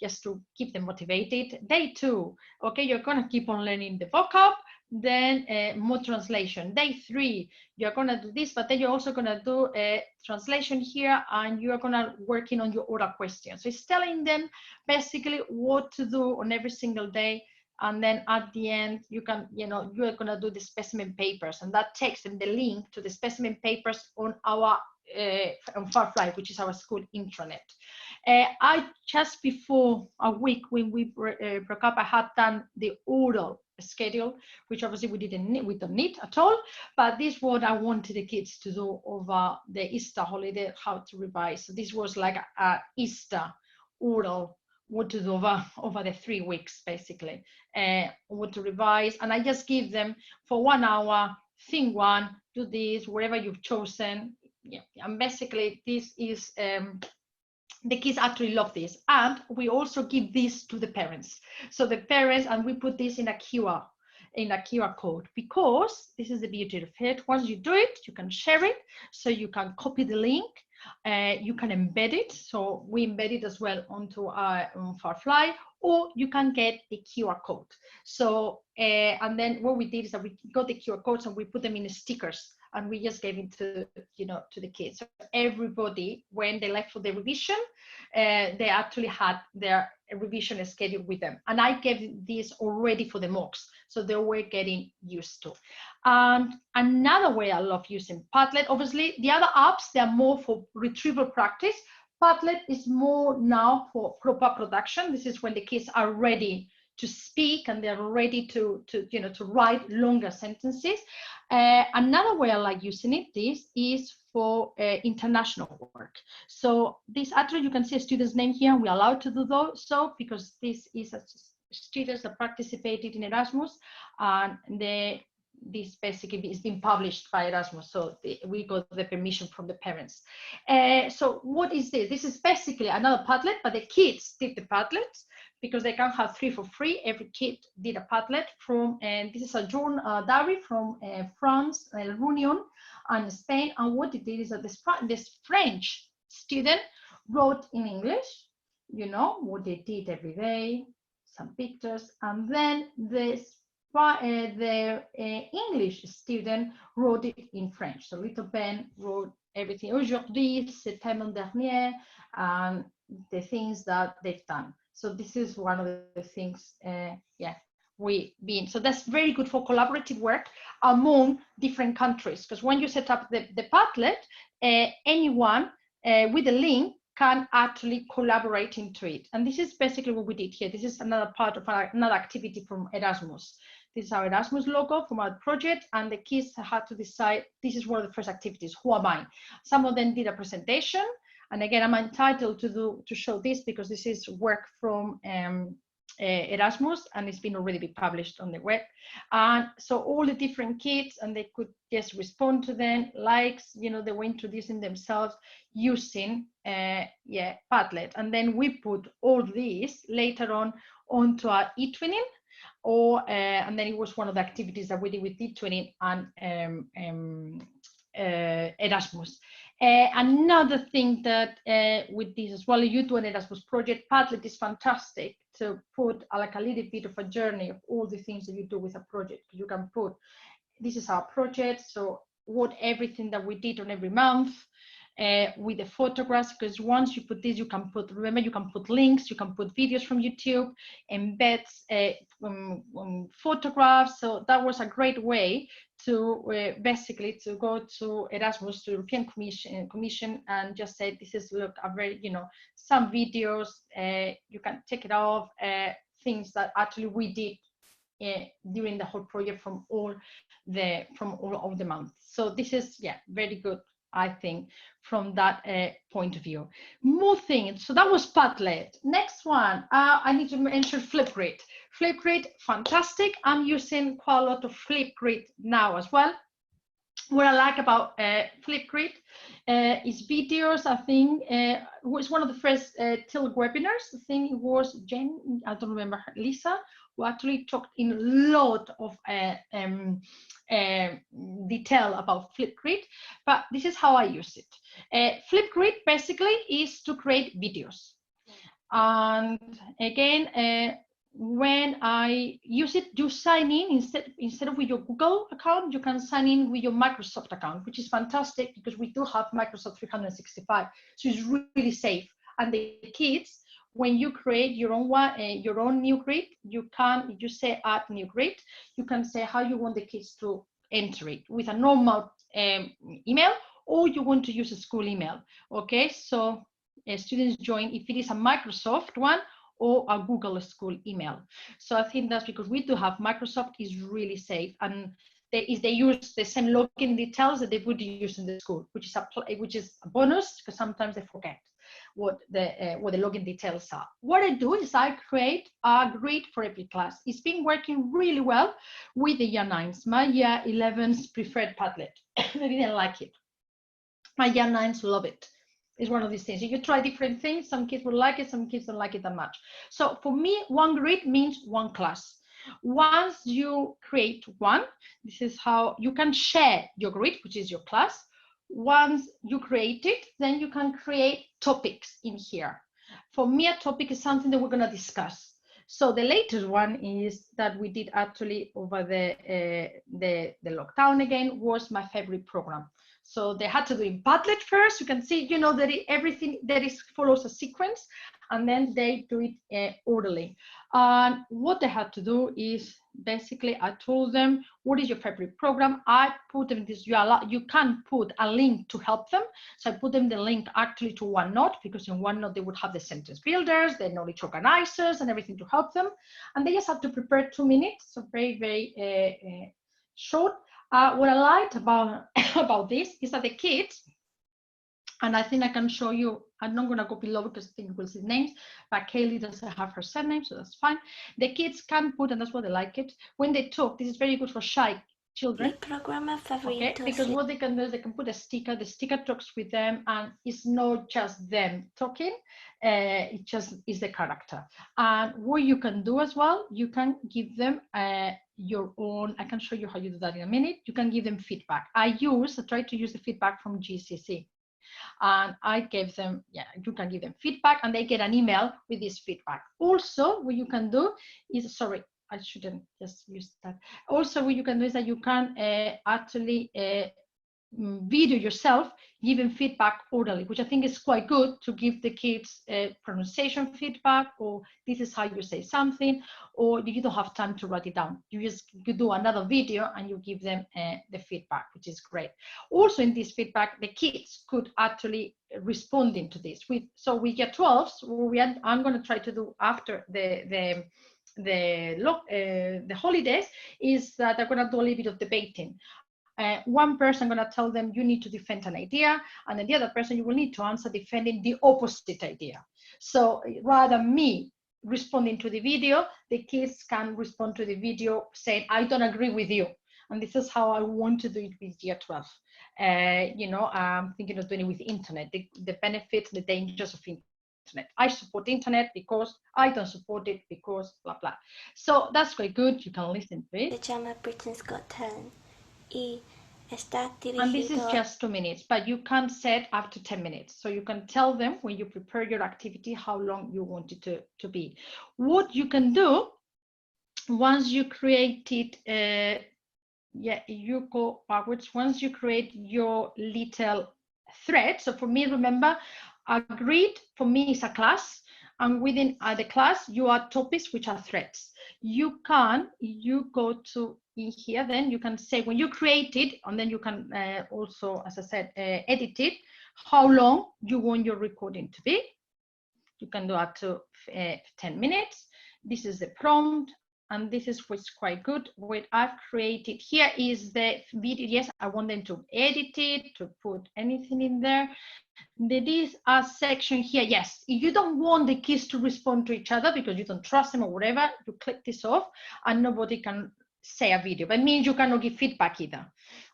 just to keep them motivated. Day 2, okay, you're going to keep on learning the vocab. Then more translation. Day 3, you're going to do this, but then you're also going to do a translation here, and you're going to working on your oral questions. So it's telling them basically what to do on every single day, and then at the end you can, you know, you're going to do the specimen papers, and that takes them the link to the specimen papers on our on Farfly, which is our school intranet. I just before a week when we broke up, I had done the oral schedule, which obviously we don't need at all, but this is what I wanted the kids to do over the Easter holiday, how to revise. So this was like a Easter oral, what to do over the 3 weeks, basically, what to revise. And I just give them for 1 hour, thing 1, do this, wherever you've chosen. Yeah, and basically this is the kids actually love this, and we also give this to the parents. So the parents, and we put this in a QR code, because this is the beauty of it. Once you do it, you can share it, so you can copy the link, you can embed it. So we embed it as well onto our Farfly, or you can get a QR code. So and then what we did is that we got the QR codes and we put them in stickers, and we just gave it to, you know, to the kids. So everybody, when they left for the revision, they actually had their revision schedule with them. And I gave this already for the mocks, so they were getting used to. And another way I love using Padlet, obviously the other apps, they're more for retrieval practice. Padlet is more now for proper production. This is when the kids are ready to speak and they're ready to you know, to write longer sentences. Another way I like using it, this is for international work. So this actually, you can see a student's name here, and we're allowed to do so because this is a students that participated in Erasmus, and this basically is being published by Erasmus, so we got the permission from the parents. So what is this? This is basically another Padlet, but the kids did the Padlet, because they can have 3 for free. Every kid did a Padlet from, and this is a diary from France, La Réunion, and Spain. And what it did is that this French student wrote in English, you know, what they did every day, some pictures, and then the English student wrote it in French. So little Ben wrote everything. Aujourd'hui, septembre dernier, and the things that they've done. So this is one of the things, yeah, we've been. So that's very good for collaborative work among different countries, because when you set up the Padlet, anyone with a link can actually collaborate into it. And this is basically what we did here. This is another part of another activity from Erasmus. This is our Erasmus logo from our project, and the kids had to decide, this is one of the first activities, who am I? Some of them did a presentation, and again, I'm entitled to show this because this is work from Erasmus, and it's been already published on the web. And so all the different kids, and they could just respond to them, likes, you know, they were introducing themselves using yeah, Padlet. And then we put all these later on onto our eTwinning, or and then it was one of the activities that we did with eTwinning and Erasmus. Another thing that with this as well, you do an Erasmus project, Padlet is fantastic to put like a little bit of a journey of all the things that you do with a project. You can put, this is our project, so what everything that we did on every month, with the photographs, because once you put this, you can put, remember, you can put links, you can put videos from YouTube, embeds photographs. So that was a great way to basically to go to Erasmus, to European Commission, and just say, this is, look, a very, you know, some videos, you can take it off, things that actually we did during the whole project from all of the months. So this is, yeah, very good I think, from that point of view. Moving, so that was Padlet. Next one, I need to mention Flipgrid. Flipgrid, fantastic. I'm using quite a lot of Flipgrid now as well. What I like about Flipgrid is videos. I think it was one of the first TIL webinars. I think it was Jen, I don't remember, Lisa, who actually talked in a lot of detail about Flipgrid, but this is how I use it. Flipgrid basically is to create videos. And again, when I use it, you sign in instead of with your Google account, you can sign in with your Microsoft account, which is fantastic because we do have Microsoft 365, so it's really safe. And the kids, when you create your own new grid, you say add new grid, you can say how you want the kids to enter it with a normal email, or you want to use a school email. Okay, so students join if it is a Microsoft one or a Google school email. So I think that's because we do have Microsoft is really safe, and they use the same login details that they would use in the school, which is a bonus because sometimes they forget what the login details are. What I do is I create a grid for every class. It's been working really well with the year 9s. My year 11s preferred Padlet. They didn't like it. My year 9s love it. It's one of these things. You try different things. Some kids will like it, some kids don't like it that much. So for me, one grid means one class. Once you create one, this is how you can share your grid, which is your class. Once you create it, then you can create topics in here. For me, a topic is something that we're going to discuss. So the latest one is that we did actually over the lockdown again was my favorite program. So they had to do in Padlet first. You can see, that everything that follows a sequence, and then they do it orderly. And what they had to do is basically I told them, what is your favorite program? I put them this, you can put a link to help them. So I put them the link actually to OneNote, because in OneNote they would have the sentence builders, the knowledge organizers, and everything to help them. And they just have to prepare 2 minutes, so very, very short. What I liked about this is that the kids, and I think I can show you, I'm not going to go below because I think we'll see names, but Kaylee doesn't have her surname, so that's fine. The kids can put, and that's why they like it, when they talk, this is very good for shy children. Okay, because what they can do is they can put a sticker, the sticker talks with them, and it's not just them talking, it just is the character. And what you can do as well, you can give them your own, I can show you how you do that in a minute. You can give them feedback. I try to use the feedback from GCC. And I gave them, you can give them feedback and they get an email with this feedback. Also, what you can do is, sorry, I shouldn't just use that. Also, what you can do is that you can actually video yourself giving feedback orally, which I think is quite good to give the kids pronunciation feedback, or this is how you say something, or you don't have time to write it down. You do another video and you give them the feedback, which is great. Also in this feedback, the kids could actually respond into this. So we get 12s, I'm going to try to do after the holidays, is that they're going to do a little bit of debating. One person going to tell them you need to defend an idea, and then the other person you will need to answer defending the opposite idea. So rather than me responding to the video, the kids can respond to the video saying, I don't agree with you. And this is how I want to do it with year 12. I'm thinking of doing it with the internet, the benefits, the dangers of internet. I support internet because I don't support it because blah, blah. So that's quite good. You can listen to it. Se llama Britain's Got Talent. And this is just 2 minutes, but you can set up to 10 minutes. So you can tell them when you prepare your activity how long you want it to be. What you can do, once you create it, you go backwards. Once you create your little thread. So for me, remember, a grid for me is a class. And within the class, you are topics, which are threads. You go to in here, then you can say when you create it, and then you can also, as I said, edit it, how long you want your recording to be. You can do up to 10 minutes. This is the prompt. and this is what's quite good. What I've created here is the video. Yes, I want them to edit it, to put anything in there. There is a section here. Yes, if you don't want the kids to respond to each other because you don't trust them or whatever, you click this off and nobody can say a video. That means you cannot give feedback either.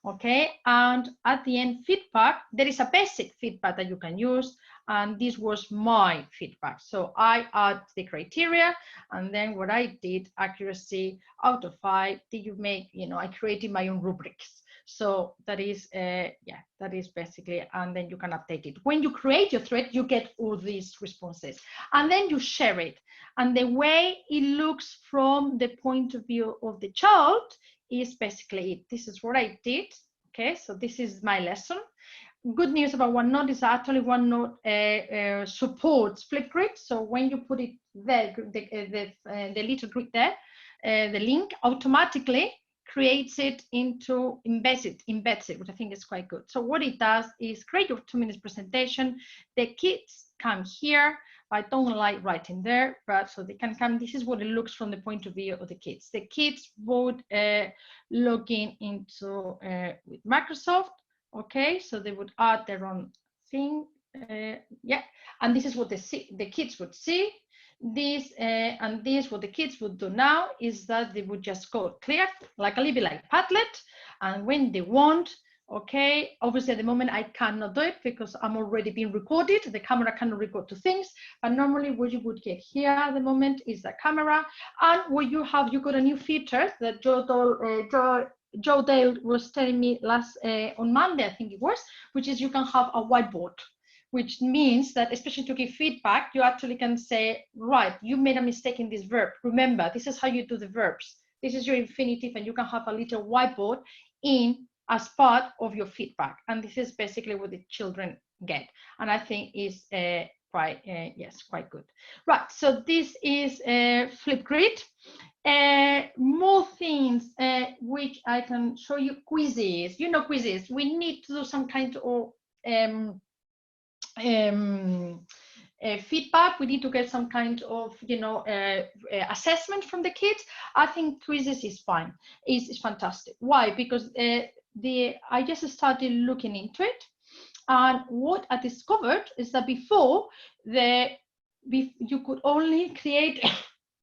Okay, and at the end, feedback, there is a basic feedback that you can use, and this was my feedback. So I add the criteria, and then what I did, accuracy out of 5. Did you make, you know, I created my own rubrics. So that is, yeah, that is basically, and then you can update it. When you create your thread, you get all these responses, and then you share it. And the way it looks from the point of view of the child is basically it. This is what I did. Okay, so this is my lesson. Good news about OneNote is actually OneNote supports Flipgrid. So when you put it there, the little grid there, the link automatically creates it into embeds it, which I think is quite good. So what it does is create your 2-minute presentation. The kids come here. I don't like writing there, but so they can come. This is what it looks from the point of view of the kids. The kids would log in into with Microsoft. Okay, so they would add their own thing. Yeah, and this is what the kids would see. This and this, what the kids would do now is that they would just go clear, like a little bit like Padlet, and when they want, okay, obviously at the moment I cannot do it because I'm already being recorded. The camera cannot record to things, but normally what you would get here at the moment is the camera, and what you have, you got a new feature that Joe Dale was telling me last on Monday, I think it was, which is you can have a whiteboard, which means that, especially to give feedback, you actually can say, right, you made a mistake in this verb. Remember, this is how you do the verbs. This is your infinitive, and you can have a little whiteboard in as part of your feedback. And this is basically what the children get. And I think is quite, yes, quite good. Right, so this is Flipgrid. More things which I can show you. Quizizz. You know Quizizz. We need to do some kind of feedback. We need to get some kind of, you know, assessment from the kids. I think Quizizz is fine. It's fantastic. Why? Because I just started looking into it, and what I discovered is that before you could only create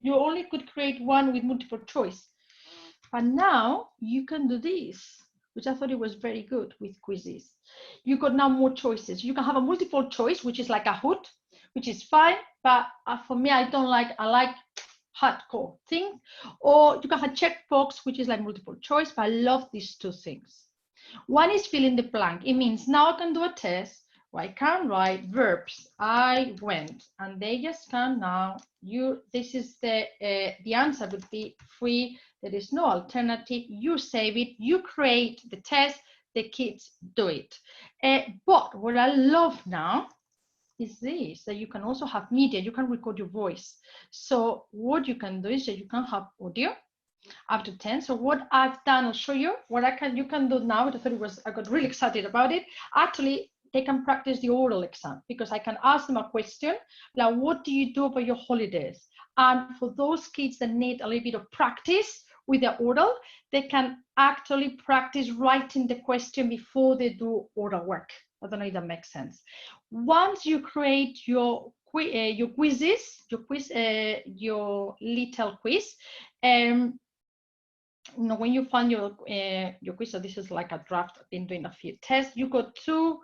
you only could create one with multiple choice, but now you can do this, which I thought it was very good with Quizizz. You got now more choices. You can have a multiple choice, which is like a hood, which is fine, but for me, I like hardcore thing. Or you can have checkbox, which is like multiple choice, but I love these two things. One is fill in the blank. It means now I can do a test where I can write verbs. I went, and they just can now. This is the answer would be free. There is no alternative. You save it. You create the test. The kids do it. But what I love now is this, that you can also have media. You can record your voice. So what you can do is that you can have audio up to 10. So what I've done, I'll show you what you can do now. I got really excited about it. Actually, they can practice the oral exam because I can ask them a question like, what do you do about your holidays? And for those kids that need a little bit of practice with the oral, they can actually practice writing the question before they do oral work. I don't know if that makes sense. Once you create your quizzes, your little quiz, you know, when you find your quiz, so this is like a draft. I've been doing a few tests. You got two.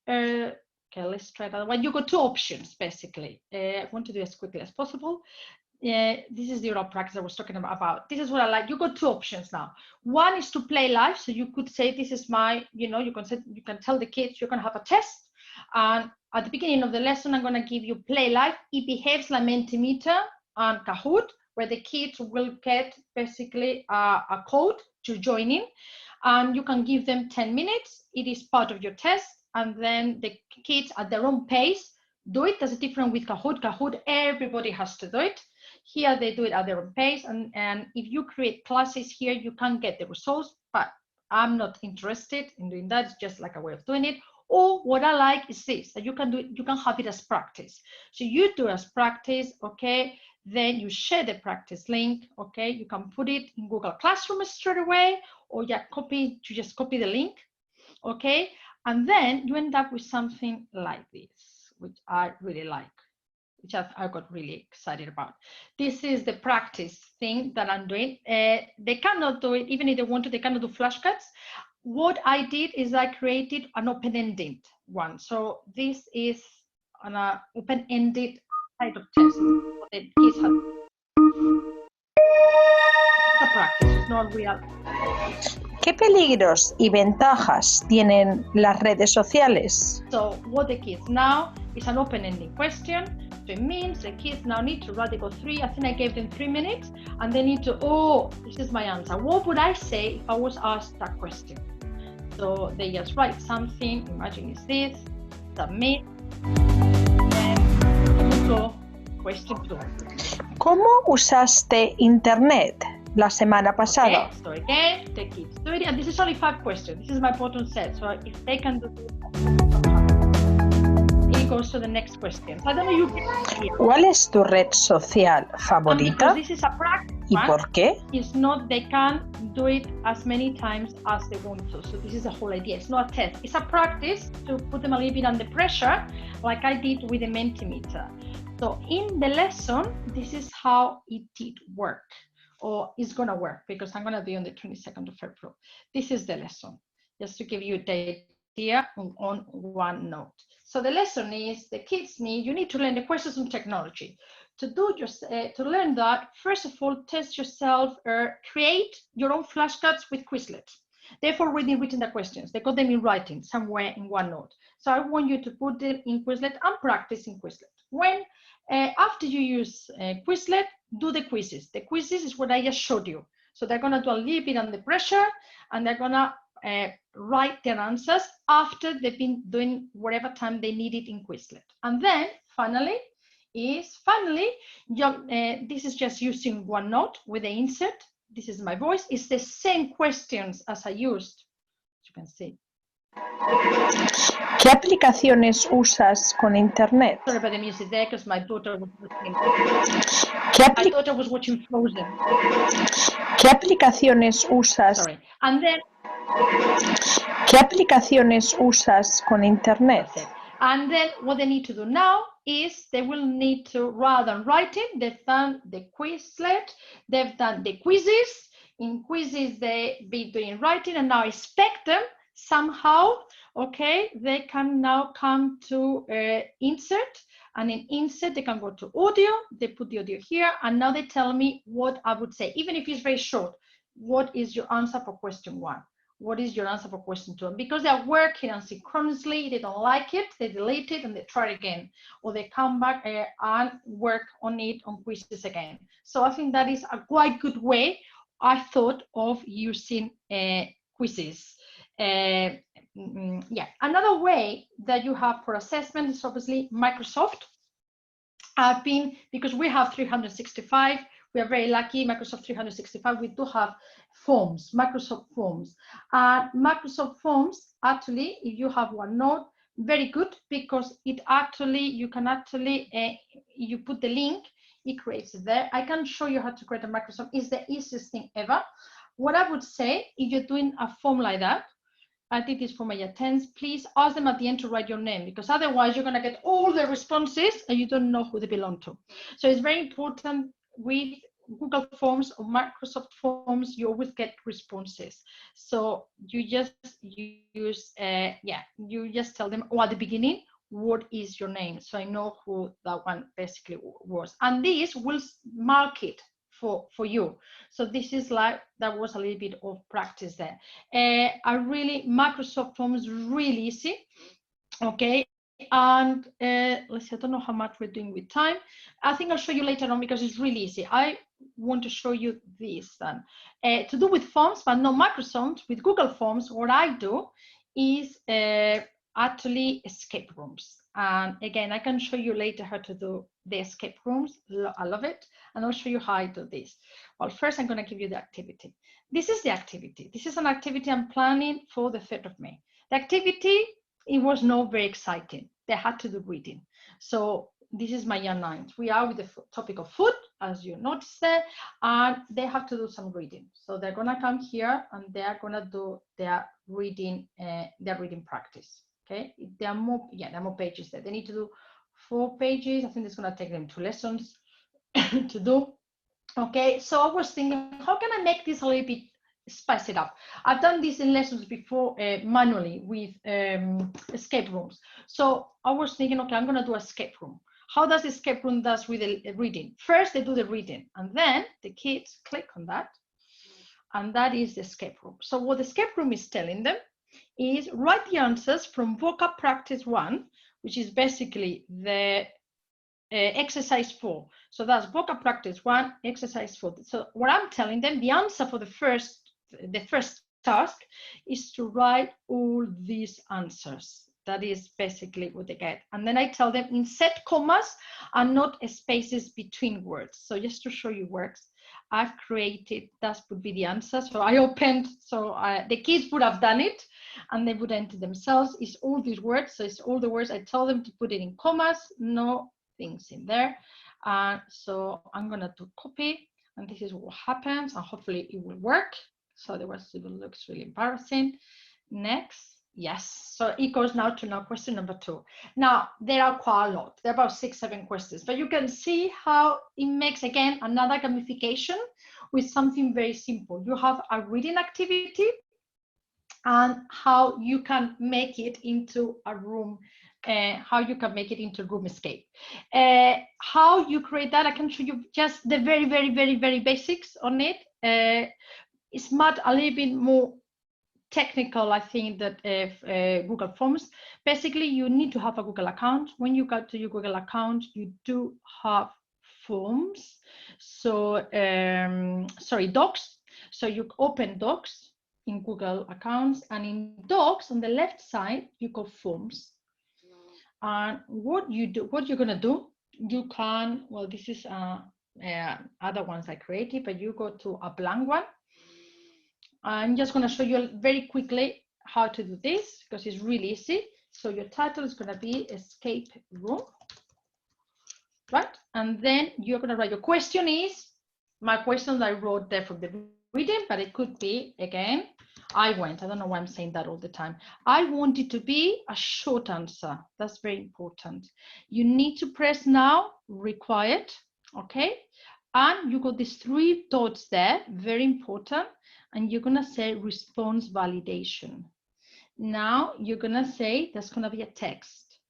Okay, let's try that one. You got two options basically. I want to do as quickly as possible. This is the oral practice I was talking about. This is what I like. You got two options now. One is to play live, so you could say, "This is my," you know, you can tell the kids you're gonna have a test, and at the beginning of the lesson, I'm gonna give you play live. It behaves like Mentimeter and Kahoot, where the kids will get basically a code to join in, and you can give them 10 minutes. It is part of your test, and then the kids at their own pace do it. That's different with Kahoot. Kahoot, everybody has to do it. Here they do it at their own pace, and if you create classes here, you can get the results, but I'm not interested in doing that. It's just like a way of doing it. Or what I like is this, that you can do it, you can have it as practice. So you do as practice, okay? then you share the practice link. Okay, you can put it in Google Classroom straight away, or you just copy the link. Okay, and then you end up with something like this, which I really like, which I got really excited about. This is the practice thing that I'm doing. They cannot do it, even if they want to, they cannot do flashcards. What I did is I created an open-ended one. So this is an open-ended type of test. The kids have it's a practice, it's not real. ¿Qué peligros y ventajas tienen las redes sociales? So what the kids now is an open-ended question. So it means the kids now need to write, they go 3, I think I gave them 3 minutes, and they need to, oh, this is my answer. What would I say if I was asked that question? So they just write something, imagine it's this, submit, and go question 2. ¿Cómo usaste Internet la semana pasada? Okay, so again, the kids do it, and this is only 5 questions. This is my bottom set, so if they can do this, it goes to the next question. So I don't know you can ¿Cuál es tu red social favorita? this is a practice ¿Y one, por qué? it's not, they can do it as many times as they want to. So this is the whole idea. It's not a test. It's a practice to put them a little bit under pressure, like I did with the Mentimeter. So in the lesson, this is how it did work, or it's gonna work, because I'm gonna be on the 22nd of April. This is the lesson, just to give you the idea on OneNote. So the lesson is the kids you need to learn the questions on technology. To learn that, first of all, test yourself, create your own flashcards with Quizlet. They've already written the questions. They got them in writing somewhere in OneNote. So I want you to put them in Quizlet and practice in Quizlet. When, after you use Quizlet, do the quizzes. The quizzes is what I just showed you. So they're gonna do a little bit under pressure, and they're gonna write their answers after they've been doing whatever time they need it in Quizlet. And then finally, this is just using OneNote with the insert. This is my voice. It's the same questions as I used, as you can see. ¿Qué aplicaciones usas con Internet? Sorry about the music there, because my daughter was watching. ¿Qué, My daughter was watching Frozen. ¿Qué aplicaciones usas? Sorry. And then ¿Qué aplicaciones usas con Internet? And then what they need to do now is they will need to, rather than writing, they've done the Quizlet, they've done the quizzes. In quizzes, they've been doing writing, and now expect them somehow, okay, they can now come to insert, and in insert, they can go to audio, they put the audio here, and now they tell me what I would say, even if it's very short. What is your answer for question 1? What is your answer for question 2? And because they're working asynchronously, they don't like it, they delete it and they try it again, or they come back and work on it on quizzes again. So I think that is a quite good way, I thought, of using quizzes. Yeah, another way that you have for assessment is obviously Microsoft. Because we have 365, we are very lucky, Microsoft 365, we do have forms, Microsoft Forms. Microsoft Forms, actually, if you have OneNote, very good, because it actually, you can actually, you put the link, it creates it there. I can show you how to create a Microsoft. It's the easiest thing ever. What I would say, if you're doing a form like that, I did this for my attendants, please ask them at the end to write your name, because otherwise you're gonna get all the responses and you don't know who they belong to. So it's very important with Google Forms or Microsoft Forms, you always get responses. So you just use, you just tell them, at the beginning, what is your name? So I know who that one basically was. And this will mark it for you. So this is like, that was a little bit of practice there. Microsoft Forms really easy, okay? And let's see, I don't know how much we're doing with time. I think I'll show you later on because it's really easy. I want to show you this then. To do with forms, but not Microsoft, with Google Forms, what I do is actually escape rooms. And again, I can show you later how to do the escape rooms. I love it. And I'll show you how I do this. Well, first I'm going to give you the activity. This is the activity. This is an activity I'm planning for the 3rd of May. The activity, it was not very exciting. They had to do reading. So this is my year 9. We are with the topic of food, as you noticed there, and they have to do some reading. So they're gonna come here and they're gonna do their reading practice. Okay, there are more pages there. They need to do 4 pages. I think it's gonna take them 2 lessons to do. Okay, so I was thinking, how can I make this a little bit spice it up? I've done this in lessons before manually with escape rooms. So I was thinking, okay, I'm going to do escape room. How does escape room does with the reading? First, they do the reading, and then the kids click on that, and that is the escape room. So what the escape room is telling them is write the answers from vocab practice 1, which is basically the exercise 4. So that's vocab practice 1, exercise 4. So what I'm telling them, the answer for the first task is to write all these answers. That is basically what they get. And then I tell them insert commas and not spaces between words. So just to show you works, I've created, that would be the answer. So I opened, so the kids would have done it and they would enter themselves. It's all these words. So it's all the words. I tell them to put it in commas, no things in there. So I'm gonna do copy, and this is what happens, and hopefully it will work. So the rest of it looks really embarrassing. Next, yes. So it goes now to question number 2. Now there are quite a lot. There are about 6-7 questions, but you can see how it makes again another gamification with something very simple. You have a reading activity, and how you can make it into a room. How you can make it into room escape. How you create that, I can show you just the very basics on it. It's much a little bit more technical, I think, that Google Forms. Basically, you need to have a Google account. When you go to your Google account, you do have forms. So, Docs. So you open Docs in Google accounts, and in Docs on the left side, you go Forms. And what you're gonna do, you can, well, this is other ones I created, but you go to a blank one. I'm just gonna show you very quickly how to do this because it's really easy. So your title is gonna be Escape Room, right? And then you're gonna write your question is, my question that I wrote there from the reading, but it could be, again, I don't know why I'm saying that all the time. I want it to be a short answer. That's very important. You need to press now, required, okay? And you got these 3 dots there, very important. And you're gonna say response validation. Now you're gonna say that's gonna be a text.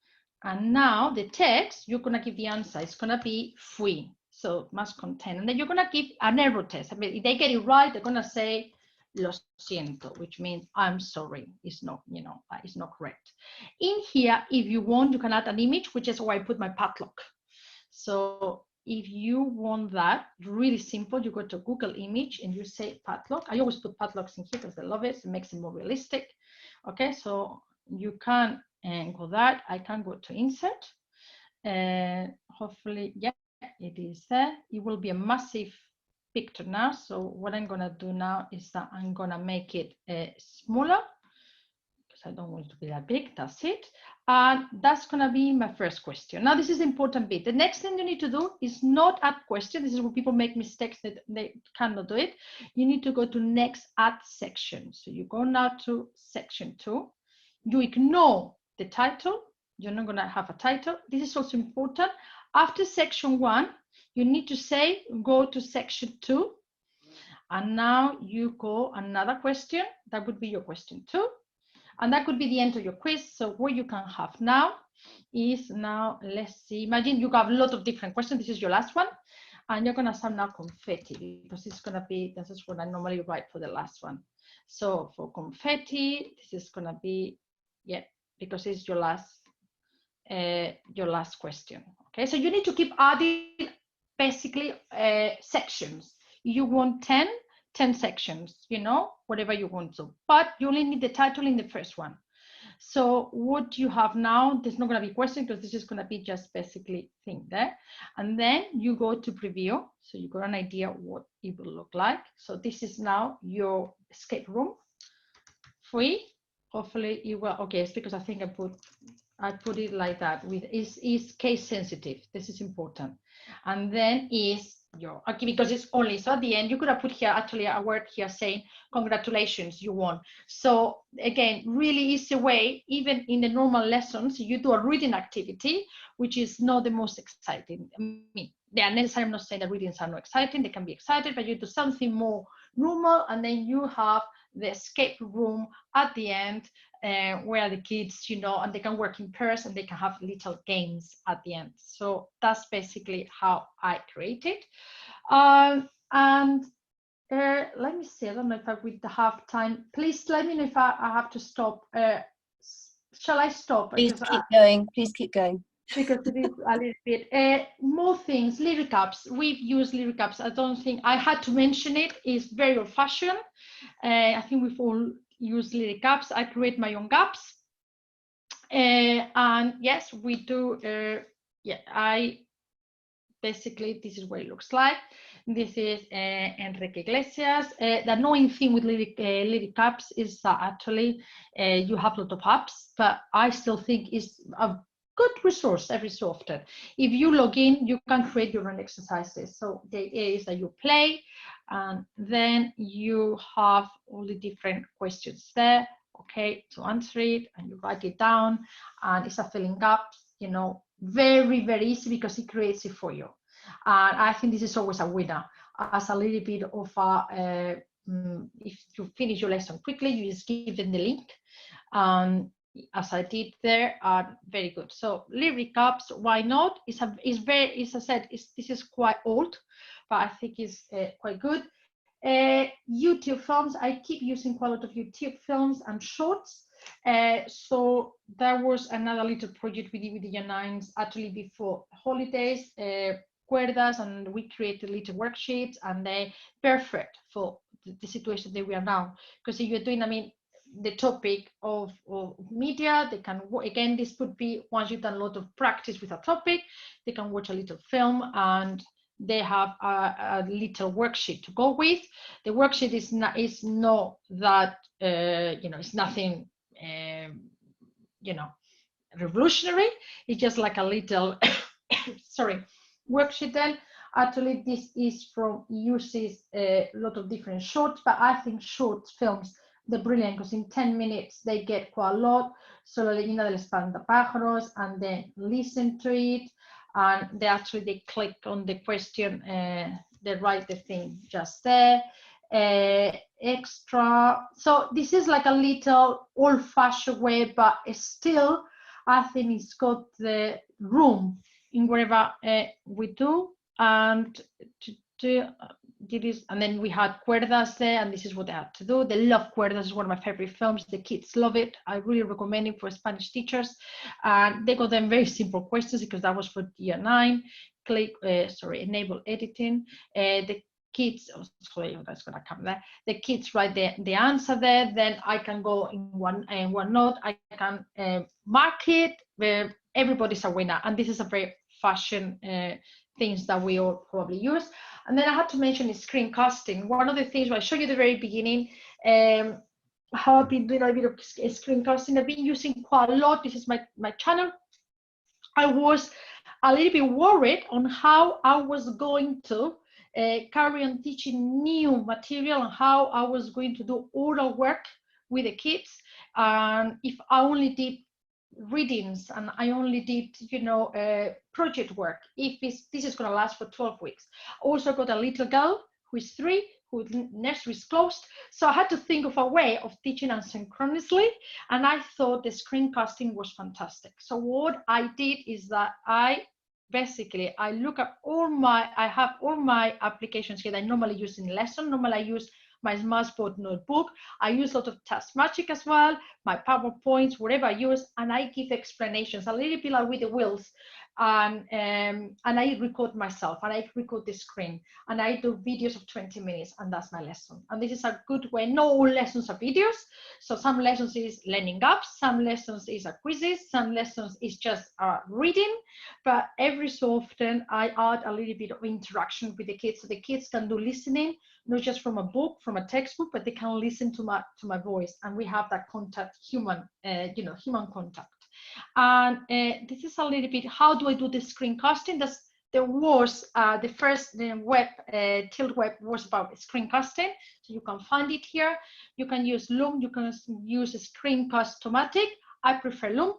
And now the text, you're gonna give the answer. It's gonna be free, so must contain. And then you're gonna give an error test. I mean, if they get it right, they're gonna say lo siento, which means I'm sorry, it's not, it's not correct. In here, if you want, you can add an image, which is why I put my padlock. So if you want that, really simple, you go to Google image and you say padlock. I always put padlocks in here because I love it. It makes it more realistic. Okay, so you can go that. I can go to insert. Hopefully, yeah, it is there. It will be a massive picture now. So what I'm gonna do now is that I'm gonna make it smaller because I don't want it to be that big. That's it. And that's gonna be my first question. Now this is the important bit. The next thing you need to do is not add question. This is where people make mistakes that they cannot do it. You need to go to next add section. So you go now to section 2. You ignore the title. You're not gonna have a title. This is also important. After section 1, you need to say, go to section 2. And now you go another question. That would be your question 2. And that could be the end of your quiz. So what you can have now is now, let's see, imagine you have a lot of different questions. This is your last one. And you're gonna have now confetti because it's gonna be, this is what I normally write for the last one. So for confetti, this is gonna be, yeah, because it's your last question. Okay, so you need to keep adding basically sections. You want 10 sections, whatever you want to, but you only need the title in the first one. So what you have now, there's not going to be question because this is going to be just basically thing there. And then you go to preview. So you got an idea what it will look like. So this is now your escape room. Free. Hopefully you will, okay, it's because I think I put I put it like that. With is case sensitive. This is important. And then is your, okay, because it's only, so at the end you could have put here actually a word here saying congratulations, you won. So again, really easy way. Even in the normal lessons, you do a reading activity, which is not the most exciting. I mean, they are necessary. I'm not saying that readings are not exciting, they can be exciting, but you do something more normal, and then you have the escape room at the end, where the kids, you know, and they can work in pairs and they can have little games at the end. So that's basically how I created. And let me see, I don't know if I would have time. Please let me know if I have to stop. Shall I stop? Please keep going. Please keep going. Because it is a little bit more things. Lyric apps, we've used lyric apps. I don't think I had to mention it. It's very old-fashioned. I think we've all used lyric apps. I create my own gaps, and yes, we do. Yeah, I basically, this is what it looks like. This is Enrique Iglesias. The annoying thing with lyric apps is that actually you have a lot of apps, but I still think it's a good resource every so often. If you log in, you can create your own exercises. So the idea is that you play, and then you have all the different questions there, okay, to answer it, and you write it down, and it's a filling up, you know, very, very easy because it creates it for you. And I think this is always a winner, as a little bit of a, if you finish your lesson quickly, you just give them the link. As I did there, are very good. So lyric apps, why not? It's very, as I said, this is quite old, but I think it's quite good. YouTube films, I keep using quite a lot of YouTube films and shorts. So there was another little project we did with the Year 9s actually before holidays, cuerdas, and we created little worksheets, and they perfect for the situation that we are now. Because if you're doing, I mean, the topic of media, they can, again, this could be once you've done a lot of practice with a topic, they can watch a little film and they have a little worksheet to go with. The worksheet is not that you know, it's nothing you know, revolutionary. It's just like a little sorry, worksheet. Then actually this is from, uses a lot of different shorts, but I think short films, they're brilliant because in 10 minutes they get quite a lot. So la leyenda del espantapájaros, and then listen to it, and they click on the question, they write the thing just there. Extra. So this is like a little old-fashioned way, but it's still, I think it's got the room in whatever we do, and to do this. And then we had cuerdas there, and this is what they had to do. They love cuerdas. It's one of my favorite films. The kids love it. I really recommend it for Spanish teachers. And they got them very simple questions because that was for Year 9. Click, enable editing. The kids, oh, sorry, that's gonna come there. The kids write the answer there. Then I can go in OneNote. I can mark it. Everybody's a winner, and this is a very fashion things that we all probably use. And then I had to mention is screencasting. One of the things I showed you at the very beginning, how I've been doing a bit of screencasting. I've been using quite a lot. This is my channel. I was a little bit worried on how I was going to carry on teaching new material and how I was going to do oral work with the kids. And if I only did readings and I only did, you know, project work, if this is going to last for 12 weeks. Also got a little girl who is 3, who nursery is closed, so I had to think of a way of teaching asynchronously, and I thought the screencasting was fantastic. So what I did is that I look at I have all my applications here that I normally use in lesson. Normally I use my Smartboard notebook. I use a lot of Task Magic as well, my PowerPoints, whatever I use, and I give explanations a little bit like with the wheels, and I record myself, and I record the screen, and I do videos of 20 minutes, and that's my lesson. And this is a good way. Not all lessons are videos, so some lessons is learning apps, some lessons is a Quizizz, some lessons is just reading, but every so often I add a little bit of interaction with the kids, so the kids can do listening, not just from a book, from a textbook, but they can listen to my voice, and we have that contact, human contact. And this is a little bit, how do I do the screencasting? There was the first web, Tilt Web was about screencasting. So you can find it here. You can use Loom, you can use Screencast-O-Matic. I prefer Loom,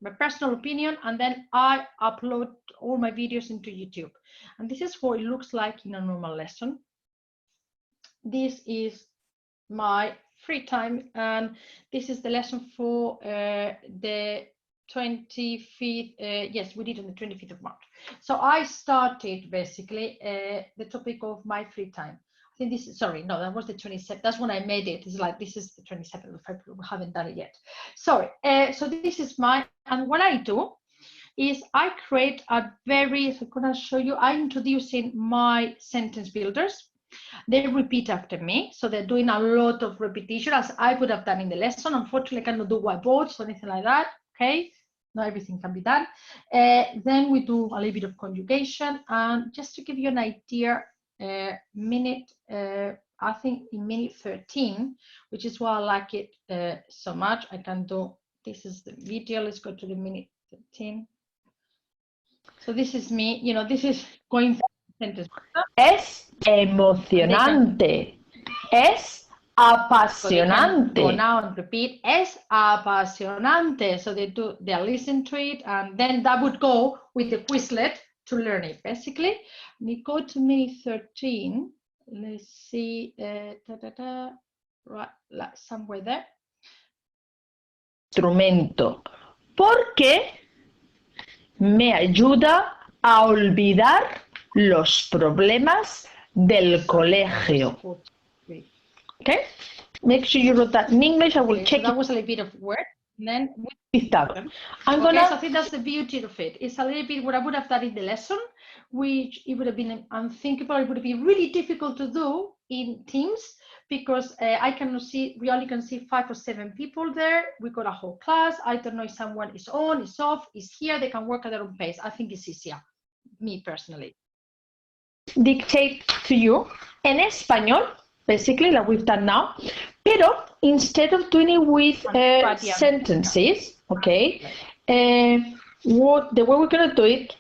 my personal opinion, and then I upload all my videos into YouTube. And this is what it looks like in a normal lesson. This is my free time, and this is the lesson for the 25th, yes, we did on the 25th of March. So I started basically the topic of my free time. I think this is, sorry, no, that was the 27th. That's when I made it. It's like, this is the 27th of February. We haven't done it yet. Sorry. So this is my, and what I do is I create a very, so I'm going to show you, I'm introducing my sentence builders. They repeat after me, so they're doing a lot of repetition as I would have done in the lesson. Unfortunately, I cannot do whiteboards or anything like that. Okay, not everything can be done. Then we do a little bit of conjugation, and just to give you an idea, minute, I think in minute 13, which is why I like it so much. I can do, this is the video. Let's go to the minute 13. So this is me. You know, this is going through the sentence. Es emocionante. Es apasionante. Go now and repeat. Es apasionante. So they listen to it, and then that would go with the Quizlet to learn it. Basically, we go to minute 13. Let's see, right, somewhere there. Instrumento. Porque me ayuda a olvidar los problemas del colegio. Okay, make sure you wrote that in English. I will check. So that was a little bit of work. And then I'm okay, gonna. so I think that's the beauty of it. It's a little bit what I would have done in the lesson, which it would have been unthinkable. It would have been really difficult to do in Teams because I cannot see. We only can see 5 or 7 people there. We got a whole class. I don't know if someone is on, is off, is here. They can work at their own pace. I think it's easier, me personally. Dictate to you en español, basically like we've done now, pero instead of doing it with sentences, okay, the way we're going to do it,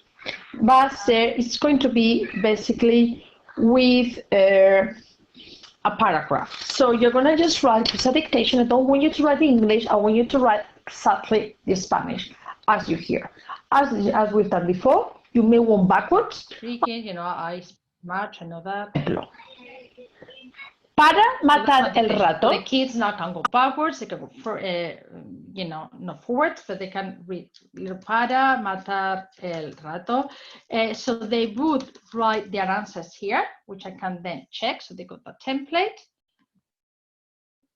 it's going to be basically with a paragraph. So you're going to just write, it's a dictation. I don't want you to write the English. I want you to write exactly the Spanish as you hear. As we've done before, you may want backwards. You know, I know that. Para matar el rato. The kids now can go backwards. They can go for, you know, not forwards, but they can read para matar el rato. So they would write their answers here, which I can then check. So they got the template.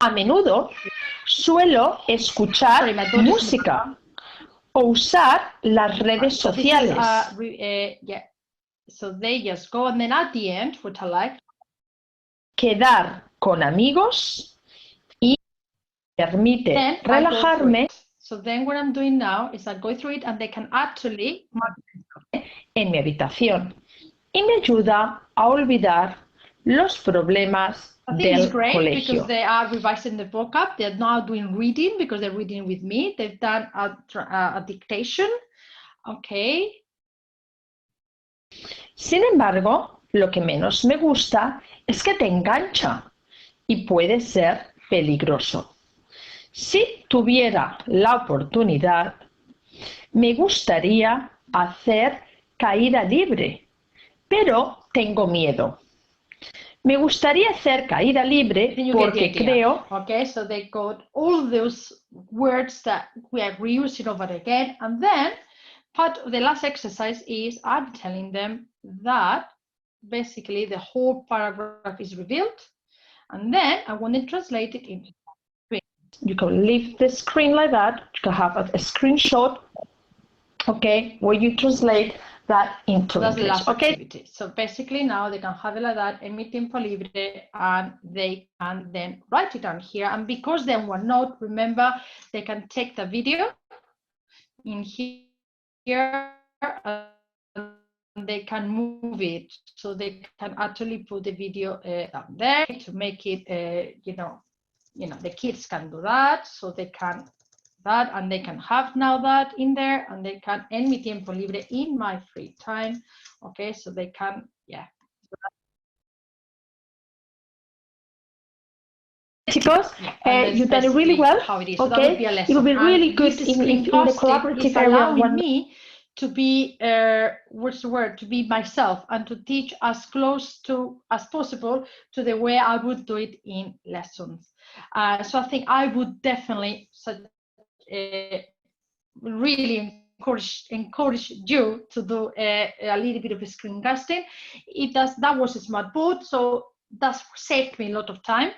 A menudo suelo escuchar música o usar las redes sociales. Yeah. So they just go, and then at the end, what I like, quedar con amigos y permite relajarme. So then what I'm doing now is I go through it, and they can actually en mi habitación y me ayuda a olvidar los problemas del it's great colegio. Because they are revising the vocab. They're now doing reading because they're reading with me. They've done a dictation. Okay. Sin embargo, lo que menos me gusta es que te engancha y puede ser peligroso. Si tuviera la oportunidad, me gustaría hacer caída libre, pero tengo miedo. Me gustaría hacer caída libre porque creo... Okay, so they got all those words that we are reusing over again, and then part of the last exercise is I'm telling them that basically the whole paragraph is revealed, and then I want to translate it into screen. You can leave the screen like that. You can have a screenshot, okay, where you translate that into That's English. the last okay. activity. So basically now they can have it like that in mi tiempo libre, and they can then write it down here. And because then OneNote, remember, they can take the video in here and they can move it, so they can actually put the video down there to make it, you know, the kids can do that, so they can that, and they can have now that in there, and they can en mi tiempo libre, in my free time. Okay, so they can, yeah. Chicos, you've done it really well. How it is. Okay, So that would be a lesson. It would be really and good in the collaborative area. Allowing me to be, what's the word, to be myself and to teach as close to as possible to the way I would do it in lessons. So I think I would definitely really encourage you to do a little bit of screencasting. That was a smart board, so that's saved me a lot of time.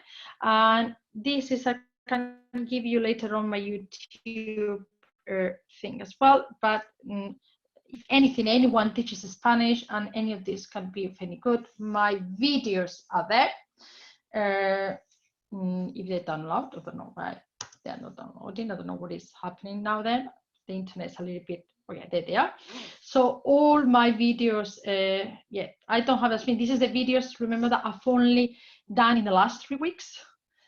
And this is I can give you later on my YouTube thing as well. But if anything, anyone teaches Spanish and any of this can be of any good, my videos are there. If they download, I don't know why they're not downloading. I don't know what is happening now then. The internet's a little bit, oh yeah, there they are. So all my videos, yeah, I don't have as many. This is the videos, remember, that I've only done in the last 3 weeks.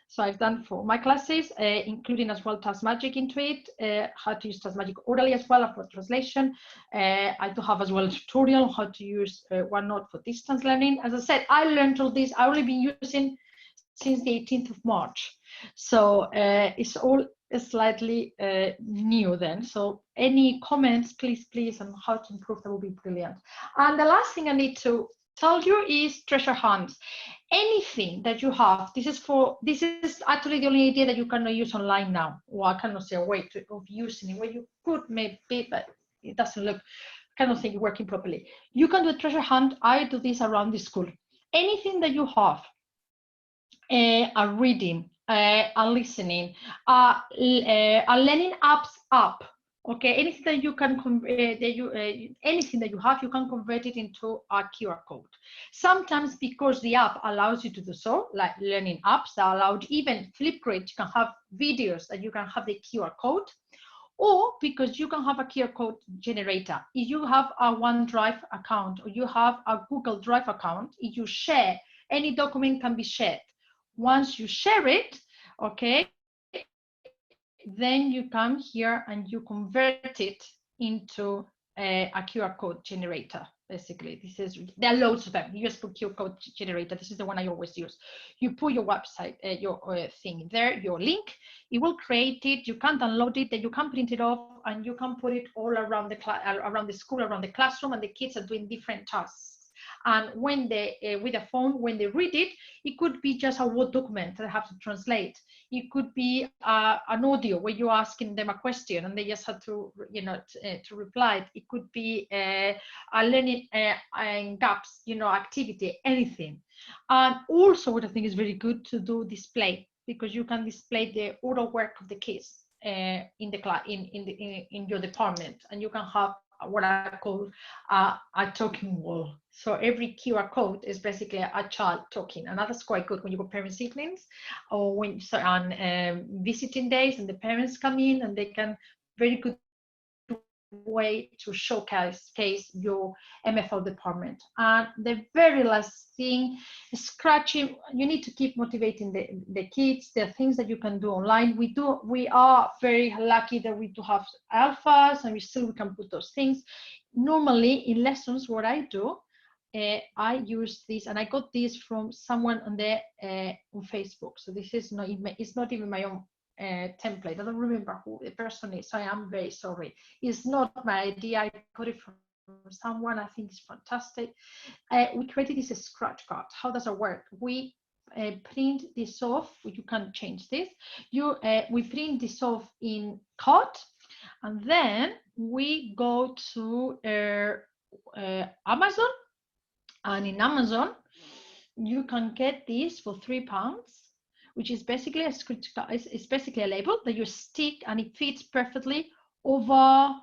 So I've done for my classes, including as well TaskMagic into it, how to use TaskMagic orally as well for translation. I do have as well a tutorial on how to use OneNote for distance learning. As I said, I learned all this. I've only been using since the 18th of March. So it's all slightly new then. So any comments, please, on how to improve, that will be brilliant. And the last thing I need to tell you is treasure hunts. Anything that you have, this is actually the only idea that you cannot use online now. Well, I cannot say a way of using it. Well, you could maybe, but it doesn't look, I cannot think working properly. You can do a treasure hunt. I do this around the school. Anything that you have, a reading, a listening, a learning apps app. Okay, anything that you can anything that you have, you can convert it into a QR code. Sometimes because the app allows you to do so, like learning apps that allowed, even Flipgrid, you can have videos that you can have the QR code, or because you can have a QR code generator. If you have a OneDrive account or you have a Google Drive account, if you share, any document can be shared. Once you share it, okay, then you come here and you convert it into a QR code generator. Basically, there are loads of them. You just put QR code generator. This is the one I always use. You put your website, your thing there, your link. It will create it. You can download it. Then you can print it off, and you can put it all around the school, around the classroom, and the kids are doing different tasks. And when they, with a phone, when they read it, it could be just a Word document that I have to translate. It could be an audio where you're asking them a question and they just have to, to reply. It could be a learning gaps, activity, anything. And also what I think is very good to do display, because you can display the oral work of the kids in the class, in your department, and you can have what I call a talking wall. So every QR code is basically a child talking, and that's quite good when you go parents' evenings or when on visiting days, and the parents come in and they can very good way to showcase your MFL department. And the very last thing, scratching. You need to keep motivating the kids. There are things that you can do online. We are very lucky that we do have alphas, and we can put those things. Normally in lessons, what I do, I use this, and I got this from someone on Facebook. So this is not, it's not even my own template. I don't remember who the person is, so I am very sorry. It's not my idea. I got it from someone. I think it's fantastic. We created this scratch card. How does it work? We print this off. You can change this. We print this off in card, and then we go to Amazon, and in Amazon you can get this for £3, which is basically it's basically a label that you stick, and it fits perfectly over,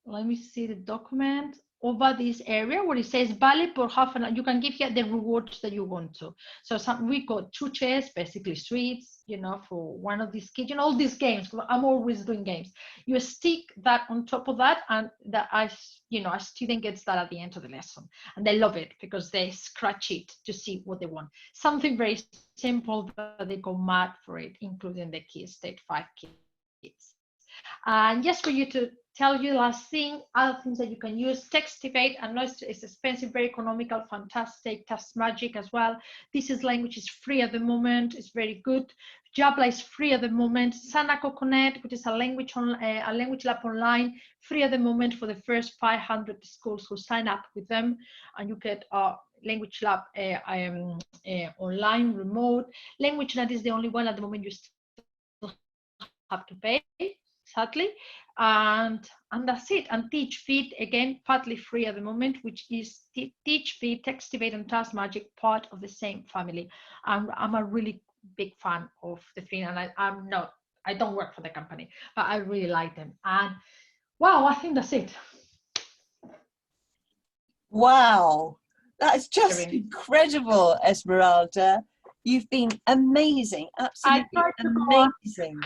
let me see the document, over this area where it says valid for half an hour. You can give here the rewards that you want to. So we got chuches, basically sweets, for one of these kids, all these games. I'm always doing games. You stick that on top of that, and that a student gets that at the end of the lesson, and they love it because they scratch it to see what they want. Something very simple, but they go mad for it, including the kids, state 5 kids. And just for you to tell you last thing, other things that you can use, Textivate. I know it's expensive, very economical, fantastic. Taskmagic as well. This is language is free at the moment. It's very good. Jabla is free at the moment. Sanako Connect, which is a language lab online, free at the moment for the first 500 schools who sign up with them, and you get language lab online, remote. Language Net is the only one at the moment you still have to pay, sadly. And that's it. And TeachFeed, again, partly free at the moment, which is TeachFeed, Textivate, and Taskmagic, part of the same family. I'm a really big fan of the three, and I don't work for the company, but I really like them. And wow, I think that's it. Wow, that's just incredible, Esmeralda. You've been amazing, absolutely amazing.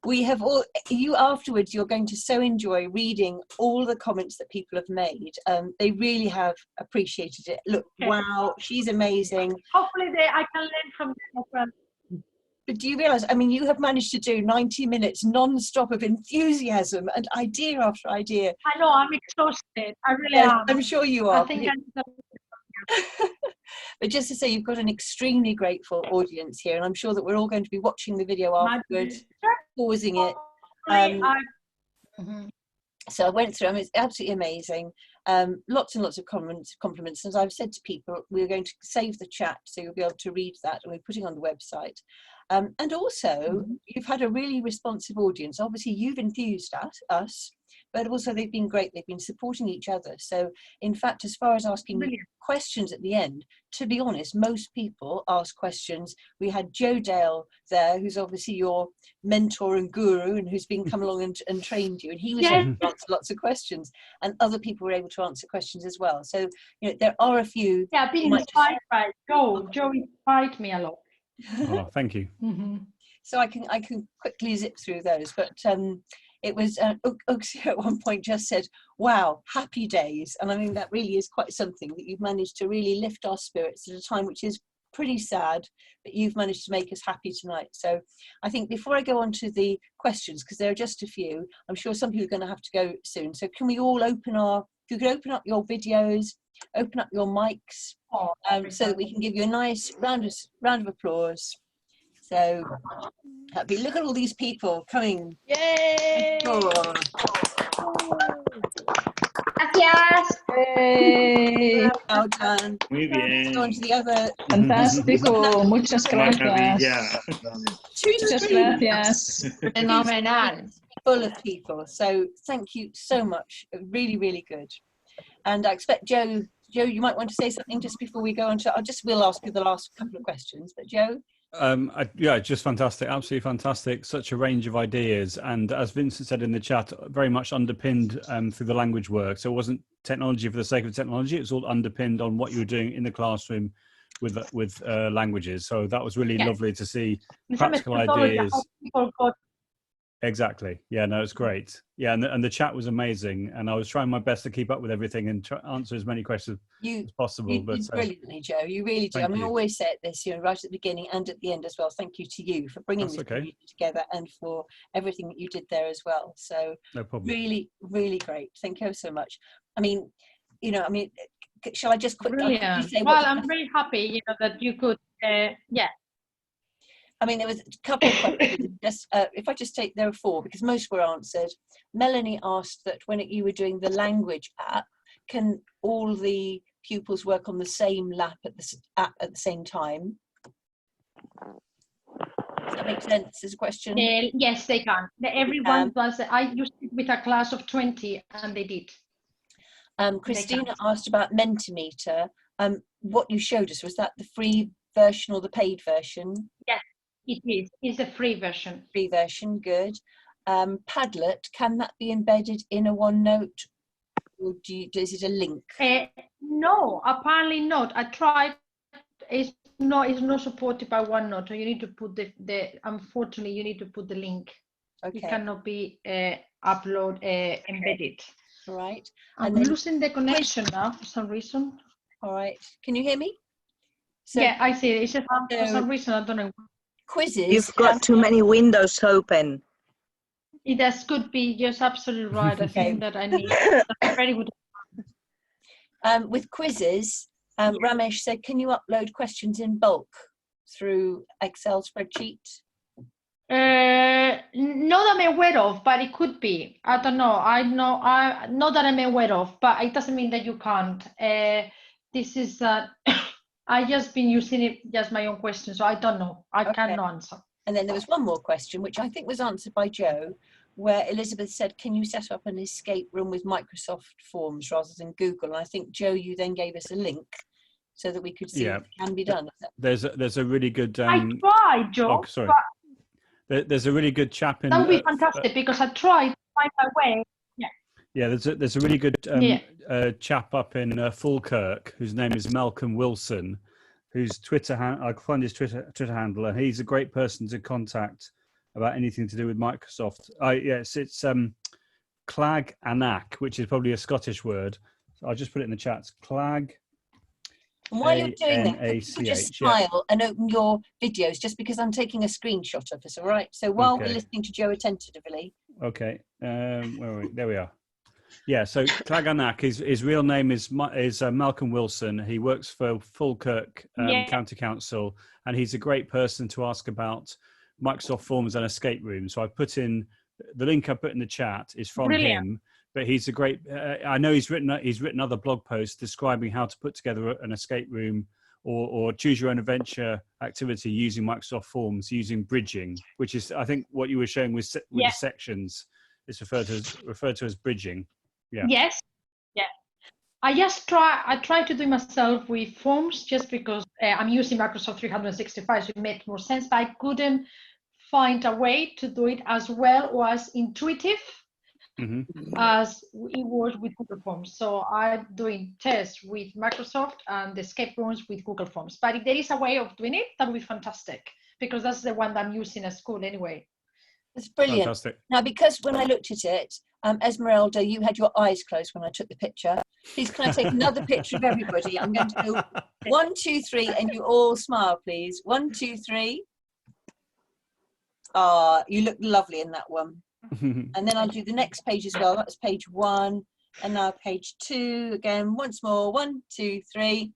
We have all, you afterwards, you're going to so enjoy reading all the comments that people have made. They really have appreciated it. Look, wow, she's amazing. Hopefully I can learn from them as well. But do you realise, I mean, you have managed to do 90 minutes non-stop of enthusiasm and idea after idea. I know, I'm exhausted. I really am. I'm sure you are. I think But just to say, you've got an extremely grateful audience here, and I'm sure that we're all going to be watching the video afterwards, pausing it. So I went through, I mean, it's absolutely amazing. Lots and lots of compliments. As I've said to people, we're going to save the chat so you'll be able to read that, and we're putting on the website. And also, you've had a really responsive audience. Obviously, you've enthused us, but also they've been great. They've been supporting each other. So, in fact, as far as asking questions at the end, to be honest, most people ask questions. We had Joe Dale there, who's obviously your mentor and guru, and who's been come along and trained you, and he was able to answer lots of questions, and other people were able to answer questions as well. So, you know, there are a few. Yeah, I've been inspired by Joe. Joe inspired me a lot. Oh, thank you. So I can quickly zip through those, but it was Uxie at one point just said, "Wow, happy days," and I mean that really is quite something, that you've managed to really lift our spirits at a time which is pretty sad, but you've managed to make us happy tonight. So I think before I go on to the questions, because there are just a few, I'm sure some people are going to have to go soon. So can we all open if you could open up your videos, open up your mics, so that we can give you a nice round of applause. So happy. Look at all these people coming. Yay! Oh. Gracias. Hey. Well done. Muy bien. Go on to the other. Fantástico. Muchas gracias. Muchas gracias. Phenomenal. Full of people. So thank you so much. Really, really good. And I expect Joe, you might want to say something just before we go on to. We'll ask you the last couple of questions. But Joe. Yeah, just fantastic, absolutely fantastic. Such a range of ideas, and as Vincent said in the chat, very much underpinned through the language work. So it wasn't technology for the sake of technology; it was all underpinned on what you were doing in the classroom with languages. So that was really lovely to see practical ideas. Exactly. Yeah, no, it's great. Yeah, and the chat was amazing, and I was trying my best to keep up with everything and answer as many questions as possible. You did brilliantly, Joe. You really do. I mean, I always say this, you know, right at the beginning and at the end as well. Thank you to you for bringing this community together and for everything that you did there as well. So no problem. Really, really great. Thank you so much. I mean, you know, shall I just quickly say? Well, I'm very happy, you know, that you could. I mean, there was a couple of questions. Just, if I just take, there are 4 because most were answered. Melanie asked that when you were doing the language app, can all the pupils work on the same app at the same time? Does that make sense as a question? Yes, they can. Everyone does. I used it with a class of 20 and they did. Christina asked about Mentimeter. What you showed us, was that the free version or the paid version? Yes. It is. It's a free version. Free version, good. Padlet, can that be embedded in a OneNote, or is it a link? No, apparently not. I tried. It's not supported by OneNote. So you need to put unfortunately, you need to put the link. Okay. It cannot be embedded. All right. I'm losing the connection now for some reason. All right. Can you hear me? So, yeah, I see it. It's just for some reason, I don't know. Quizizz. You've got too many windows open. That could be, just absolutely right. I think that I need that's very good. With Quizizz, Ramesh said, can you upload questions in bulk through Excel spreadsheet? Not that I'm aware of, but it could be. I don't know. Not that I'm aware of, but it doesn't mean that you can't. This is I just been using it just my own question, so I don't know. I cannot answer. And then there was one more question, which I think was answered by Joe, where Elizabeth said, can you set up an escape room with Microsoft Forms rather than Google? And I think, Joe, you then gave us a link so that we could see what can be done. There's a really good... I tried, Joe. Oh, sorry. There's a really good chap in... That would be fantastic, because I tried to find my way. Yeah, there's a really good chap up in Falkirk whose name is Malcolm Wilson, whose Twitter I can find his Twitter handle, and he's a great person to contact about anything to do with Microsoft. Yes, it's Clag Anak, which is probably a Scottish word. So I'll just put it in the chat. Clag. And while you're doing that, could you just smile and open your videos, just because I'm taking a screenshot of this, all right? So while we're listening to Joe attentively. Okay, where are we? There we are. Yeah, so Clag Anak, his real name is Malcolm Wilson. He works for Falkirk County Council, and he's a great person to ask about Microsoft Forms and escape rooms. So I put in the link I put in the chat is from him, but he's a great. I know he's written other blog posts describing how to put together an escape room or choose your own adventure activity using Microsoft Forms, using bridging, which is, I think, what you were showing with the sections. It's referred to as bridging. Yeah. Yes. Yeah. I try to do it myself with Forms, just because I'm using Microsoft 365, so it makes more sense. But I couldn't find a way to do it as well or as intuitive as it was with Google Forms. So I'm doing tests with Microsoft and the escape rooms with Google Forms. But if there is a way of doing it, that would be fantastic, because that's the one that I'm using at school anyway. It's brilliant. Fantastic. Now, because when I looked at it, Esmeralda, you had your eyes closed when I took the picture. Please, can I take another picture of everybody? I'm going to go 1, 2, 3, and you all smile, please. 1, 2, 3. Ah, you look lovely in that one. And then I'll do the next page as well. That's page 1, and now page 2 again. Once more. 1, 2, 3.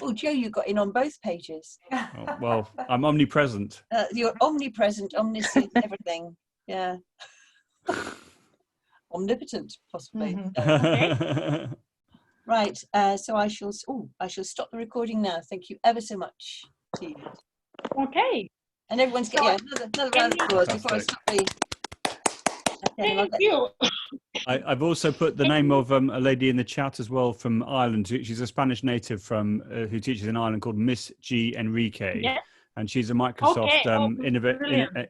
Oh, Joe, you got in on both pages. Oh, well, I'm omnipresent. You're omnipresent, omniscient, everything. Yeah. Omnipotent, possibly. Okay. Right. So I shall stop the recording now. Thank you ever so much to you. Okay. And everyone's getting another round of applause before I stop the. Okay, thank you. I've also put the name of a lady in the chat as well from Ireland. She's a Spanish native who teaches in Ireland, called Miss G. Enrique. Yeah. And she's a Microsoft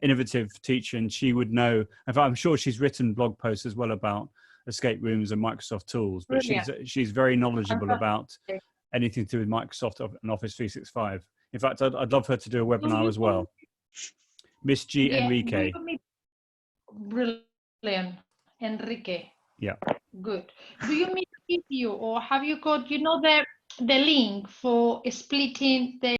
innovative teacher, and she would know. In fact, I'm sure she's written blog posts as well about escape rooms and Microsoft tools. But she's very knowledgeable about anything to do with Microsoft and Office 365. In fact, I'd love her to do a webinar as well. Miss G. Enrique. Brilliant, Enrique. Yeah. Good. Do you mean to give you, or have you got, the link for splitting the